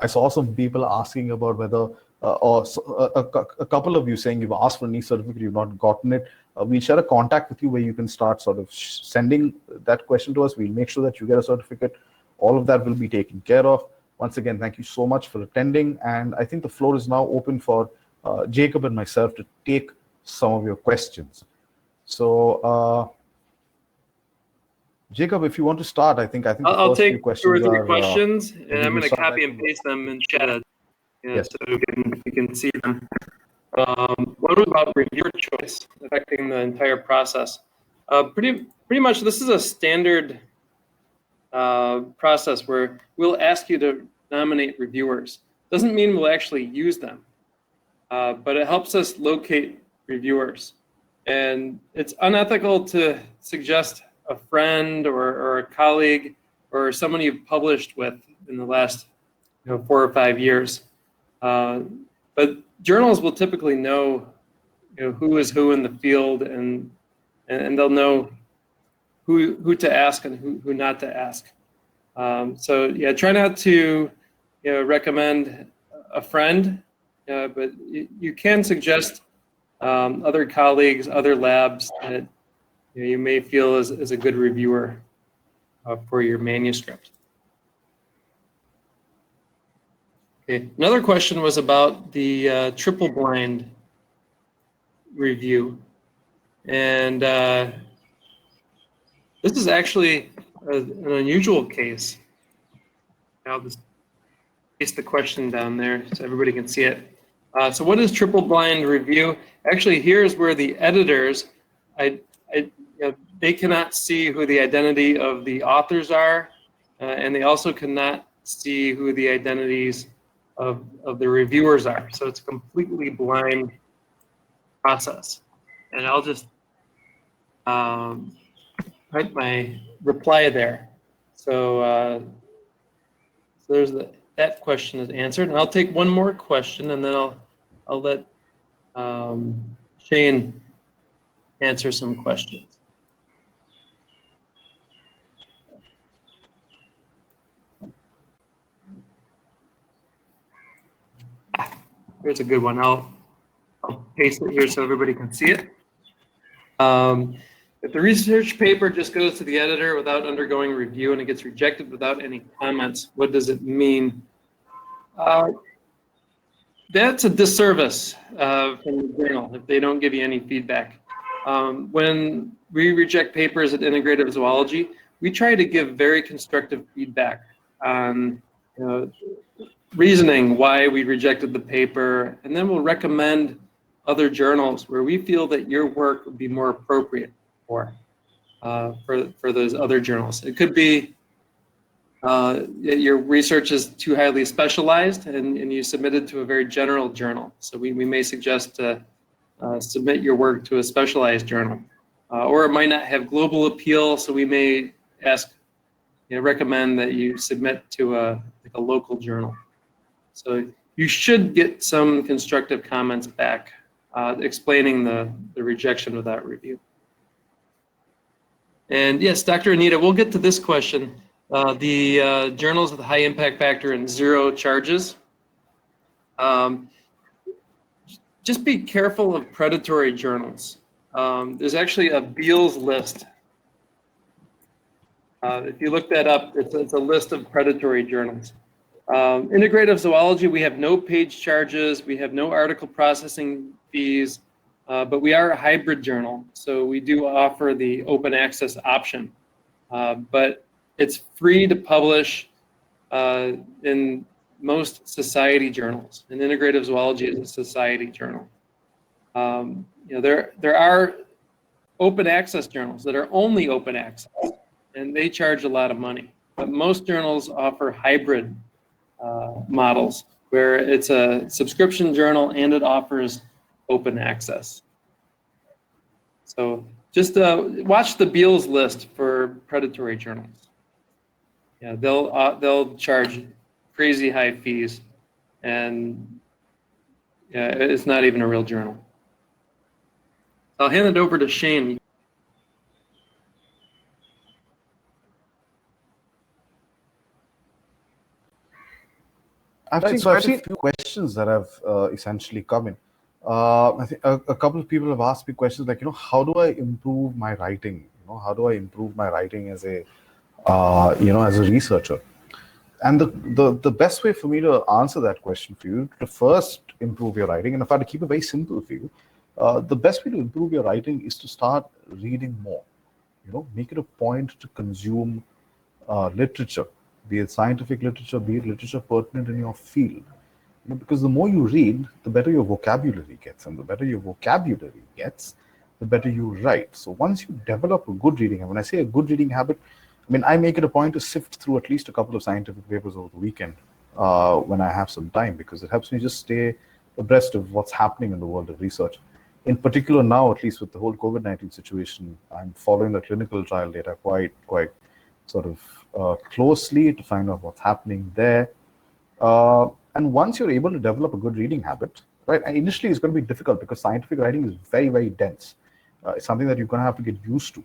some people asking about whether, a couple of you saying you've asked for an e-certificate, you've not gotten it. We'll share a contact with you where you can start sort of sending that question to us. We'll make sure that you get a certificate. All of that will be taken care of. Once again, thank you so much for attending. And I think the floor is now open for Jacob and myself to take some of your questions. So, Jacob, if you want to start, I think I'll take few questions two or three are, questions, and I'm going to copy and right paste them and chat it, yes. so we can see them. One was about reviewer choice affecting the entire process. Pretty much, this is a standard process where we'll ask you to nominate reviewers. Doesn't mean we'll actually use them, but it helps us locate reviewers. And it's unethical to suggest a friend or a colleague or someone you've published with in the last 4 or 5 years. But journals will typically know, who is who in the field, and they'll know who to ask and who not to ask. So yeah, try not to recommend a friend, but you can suggest other colleagues, other labs that you may feel is a good reviewer for your manuscript. Okay, another question was about the triple blind review, and this is actually an unusual case. I'll just paste the question down there so everybody can see it. So what is triple blind review? Actually, here's where the editors, they cannot see who the identity of the authors are, and they also cannot see who the identities of the reviewers are. So it's a completely blind process. And I'll just write my reply there. So, so there's that question is answered. And I'll take one more question, and then I'll let Shane answer some questions. Here's a good one. I'll paste it here so everybody can see it. If the research paper just goes to the editor without undergoing review and it gets rejected without any comments, what does it mean? That's a disservice from the journal if they don't give you any feedback. When we reject papers at Integrative Zoology, we try to give very constructive feedback on reasoning why we rejected the paper, and then we'll recommend other journals where we feel that your work would be more appropriate for those other journals. It could be your research is too highly specialized and you submitted to a very general journal. So we may suggest to submit your work to a specialized journal. Or it might not have global appeal, so we may recommend that you submit to a local journal. So you should get some constructive comments back explaining the rejection without review. And yes, Dr. Anita, we'll get to this question. The journals with a high impact factor and 0 charges. Just be careful of predatory journals. There's actually a Beals list. If you look that up, it's a list of predatory journals. Integrative Zoology, we have no page charges, we have no article processing fees, but we are a hybrid journal, so we do offer the open access option. But it's free to publish in most society journals, and Integrative Zoology is a society journal. There are open access journals that are only open access, and they charge a lot of money. But most journals offer hybrid models where it's a subscription journal and it offers open access. So just watch the Beals list for predatory journals. Yeah, they'll charge crazy high fees, and it's not even a real journal. I'll hand it over to Shane. I've seen a few questions that have essentially come in. I think a couple of people have asked me questions like, how do I improve my writing? How do I improve my writing as a, as a researcher? And the best way for me to answer that question for you, to first improve your writing, and if I had to keep it very simple for you, the best way to improve your writing is to start reading more. Make it a point to consume literature, be it scientific literature, be it literature pertinent in your field. Because the more you read, the better your vocabulary gets, and the better your vocabulary gets, the better you write. So once you develop a good reading, and when I say a good reading habit, I make it a point to sift through at least a couple of scientific papers over the weekend when I have some time, because it helps me just stay abreast of what's happening in the world of research. In particular now, at least with the whole COVID-19 situation, I'm following the clinical trial data quite sort of closely to find out what's happening there. And once you're able to develop a good reading habit, right, and initially it's going to be difficult because scientific writing is very dense. It's something that you're going to have to get used to.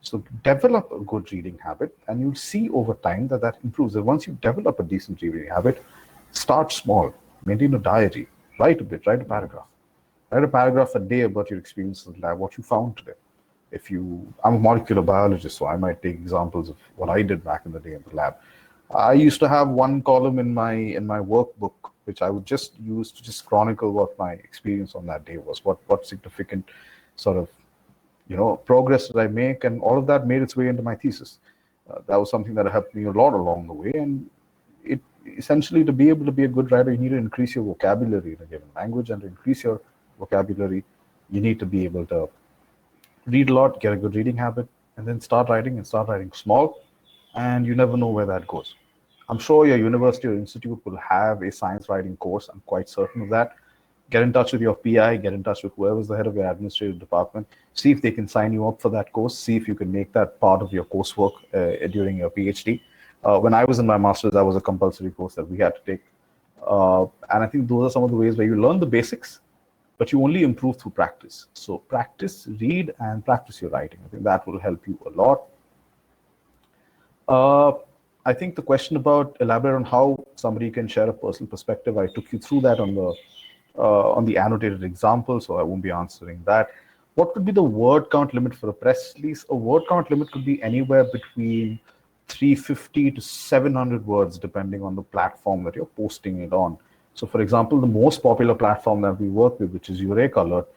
So develop a good reading habit, and you'll see over time that that improves. And once you develop a decent reading habit, start small, maintain a diary, write a bit, write a paragraph. Write a paragraph a day about your experiences in the lab, what you found today. I'm a molecular biologist, so I might take examples of what I did back in the day in the lab. I used to have one column in my workbook, which I would just use to just chronicle what my experience on that day was, what significant sort of progress did I make, and all of that made its way into my thesis. That was something that helped me a lot along the way, and it essentially, to be able to be a good writer, you need to increase your vocabulary in a given language, and to increase your vocabulary, you need to be able to read a lot, get a good reading habit, and then start writing small, and you never know where that goes. I'm sure your university or institute will have a science writing course. I'm quite certain of that. Get in touch with your PI, get in touch with whoever's the head of your administrative department, see if they can sign you up for that course, see if you can make that part of your coursework during your PhD. When I was in my master's, that was a compulsory course that we had to take. And I think those are some of the ways where you learn the basics, but you only improve through practice. So practice, read, and practice your writing. I think that will help you a lot. I think the question about elaborate on how somebody can share a personal perspective, I took you through that on the annotated example, so I won't be answering that. What could be the word count limit for a press release? A word count limit could be anywhere between 350 to 700 words, depending on the platform that you're posting it on. So for example, the most popular platform that we work with, which is Eureka Alert,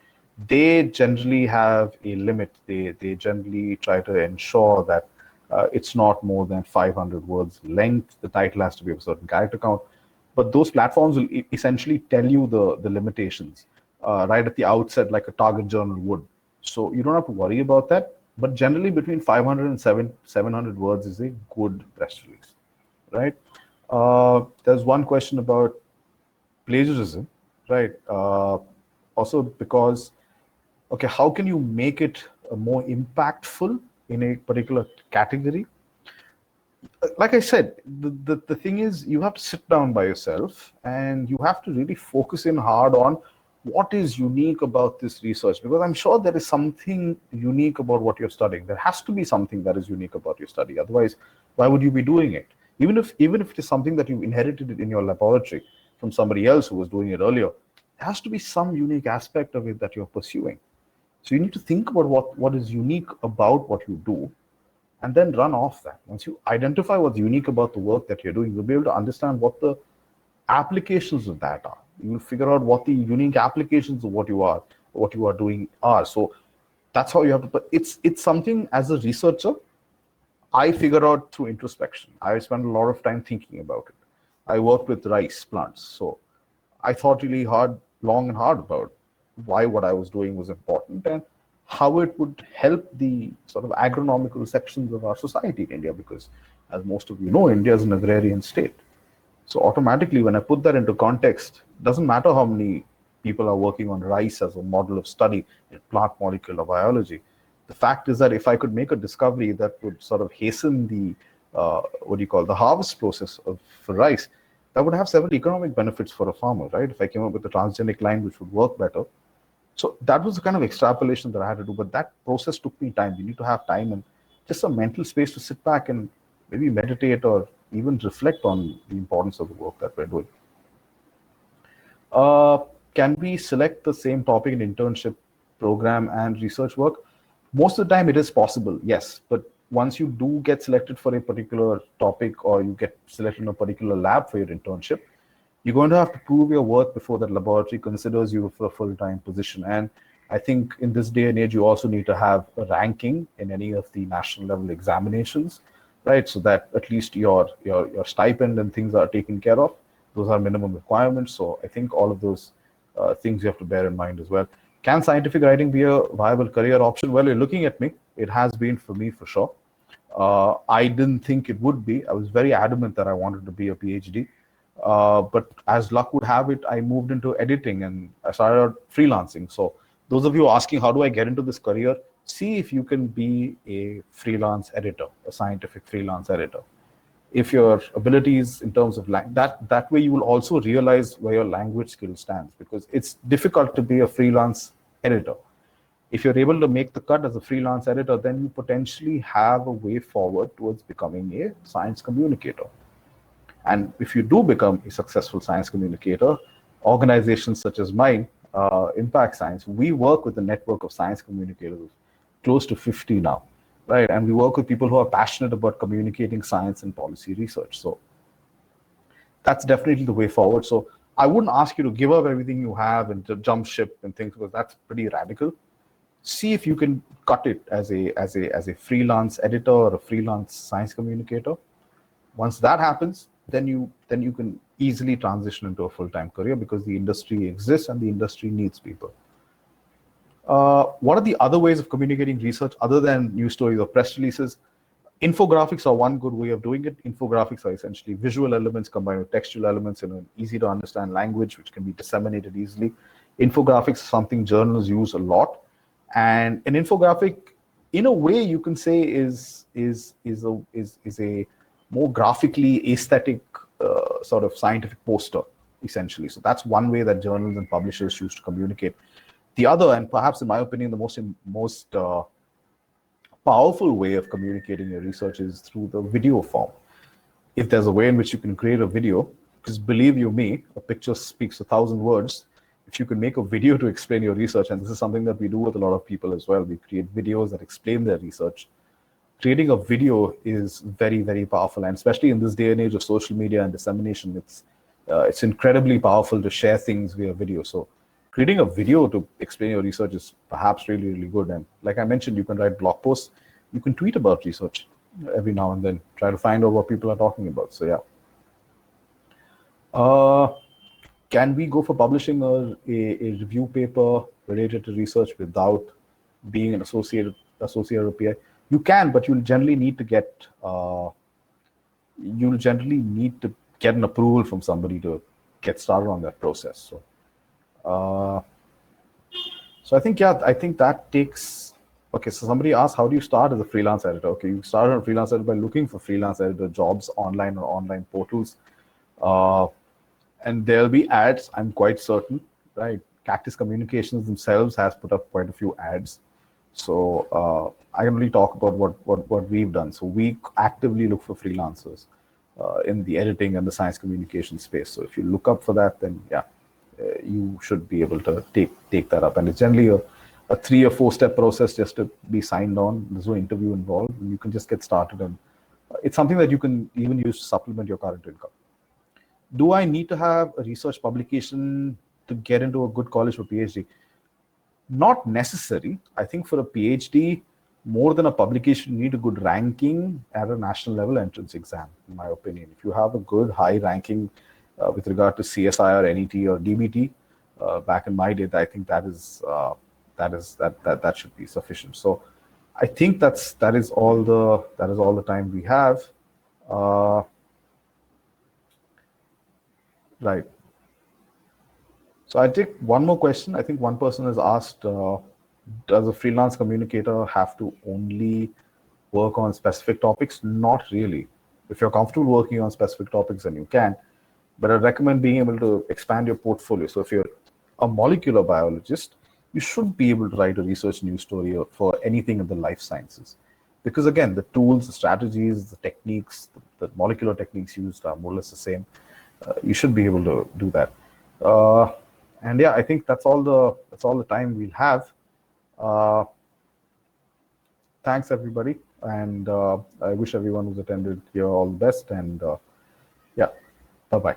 they generally have a limit. They generally try to ensure that it's not more than 500 words length. The title has to be of a certain character count. But those platforms will essentially tell you the limitations right at the outset, like a Target journal would. So you don't have to worry about that. But generally, between 500 and 700 words is a good press release, right? There's one question about plagiarism, right? Also because, okay, how can you make it more impactful in a particular category? Like I said, the thing is, you have to sit down by yourself and you have to really focus in hard on what is unique about this research, because I'm sure there is something unique about what you're studying. There has to be something that is unique about your study. Otherwise, why would you be doing it? Even if it is something that you inherited in your laboratory from somebody else who was doing it earlier, there has to be some unique aspect of it that you're pursuing. So you need to think about what is unique about what you do, and then run off that. Once you identify what's unique about the work that you're doing, you'll be able to understand what the applications of that are. You'll figure out what the unique applications of what you are doing are. So that's how you have to. But it's something, as a researcher, I figure out through introspection. I spend a lot of time thinking about it. I worked with rice plants, so I thought really long and hard about why what I was doing was important and how it would help the sort of agronomical sections of our society in India, because as most of you know, India is an agrarian state. So automatically, when I put that into context, it doesn't matter how many people are working on rice as a model of study in plant molecular biology. The fact is that if I could make a discovery that would sort of hasten the the harvest process for rice, that would have several economic benefits for a farmer, right? If I came up with a transgenic line which would work better. So that was the kind of extrapolation that I had to do, but that process took me time. You need to have time and just some mental space to sit back and maybe meditate or even reflect on the importance of the work that we're doing. Can we select the same topic in internship program and research work? Most of the time it is possible, yes. But once you do get selected for a particular topic or you get selected in a particular lab for your internship, you're going to have to prove your work before that laboratory considers you for a full-time position. And I think in this day and age, you also need to have a ranking in any of the national level examinations, right? So that at least your stipend and things are taken care of. Those are minimum requirements. So I think all of those things you have to bear in mind as well. Can scientific writing be a viable career option? Well, you're looking at me. It has been for me for sure. I didn't think it would be. I was very adamant that I wanted to be a PhD. But as luck would have it, I moved into editing and I started freelancing. So Those of you asking, how do I get into this career? See if you can be a freelance editor, a scientific freelance editor. If your abilities in terms of that way, you will also realize where your language skill stands, because it's difficult to be a freelance editor. If you're able to make the cut as a freelance editor, then you potentially have a way forward towards becoming a science communicator. And if you do become a successful science communicator, organizations such as mine, Impact Science, we work with a network of science communicators, close to 50 now, right? And we work with people who are passionate about communicating science and policy research. So that's definitely the way forward. So I wouldn't ask you to give up everything you have and to jump ship and things, because that's pretty radical. See if you can cut it as a freelance editor or a freelance science communicator. Once that happens, then you can easily transition into a full-time career, because the industry exists and the industry needs people. What are the other ways of communicating research other than news stories or press releases? Infographics are one good way of doing it. Infographics are essentially visual elements combined with textual elements in an easy to understand language, which can be disseminated easily. Infographics is something journals use a lot. And an infographic, in a way, you can say is a more graphically aesthetic sort of scientific poster, essentially. So that's one way that journals and publishers choose to communicate. The other, and perhaps in my opinion, the most powerful way of communicating your research is through the video form. If there's a way in which you can create a video, because believe you me, a picture speaks 1,000 words. If you can make a video to explain your research, and this is something that we do with a lot of people as well, we create videos that explain their research. Creating a video is very, very powerful, and especially in this day and age of social media and dissemination, it's incredibly powerful to share things via video. So creating a video to explain your research is perhaps really, really good. And like I mentioned, you can write blog posts, you can tweet about research every now and then, try to find out what people are talking about. So yeah. Can we go for publishing a review paper related to research without being an associated or PI? You can, but you'll generally need to get an approval from somebody to get started on that process. So I think that takes. Okay, so somebody asked, how do you start as a freelance editor? Okay, you start as a freelance editor by looking for freelance editor jobs online or online portals. And there'll be ads, I'm quite certain, right? Cactus Communications themselves has put up quite a few ads. So I can really talk about what we've done. So we actively look for freelancers in the editing and the science communication space. So if you look up for that, then yeah, you should be able to take that up. And it's generally a 3 or 4 step process just to be signed on. There's no interview involved, and you can just get started. And it's something that you can even use to supplement your current income. Do I need to have a research publication to get into a good college for PhD? Not necessary. I think for a PhD, more than a publication, you need a good ranking at a national level entrance exam, in my opinion. If you have a good high ranking with regard to CSI or NET or DBT, back in my day, I think that should be sufficient. So I think that is all the time we have. Right. So I take one more question. I think one person has asked, does a freelance communicator have to only work on specific topics? Not really. If you're comfortable working on specific topics, then you can. But I recommend being able to expand your portfolio. So if you're a molecular biologist, you should be able to write a research news story for anything in the life sciences. Because again, the tools, the strategies, the techniques, the molecular techniques used are more or less the same. You should be able to do that. And yeah, I think that's all the time we'll have. Thanks everybody, and I wish everyone who's attended here all the best. And yeah, bye bye.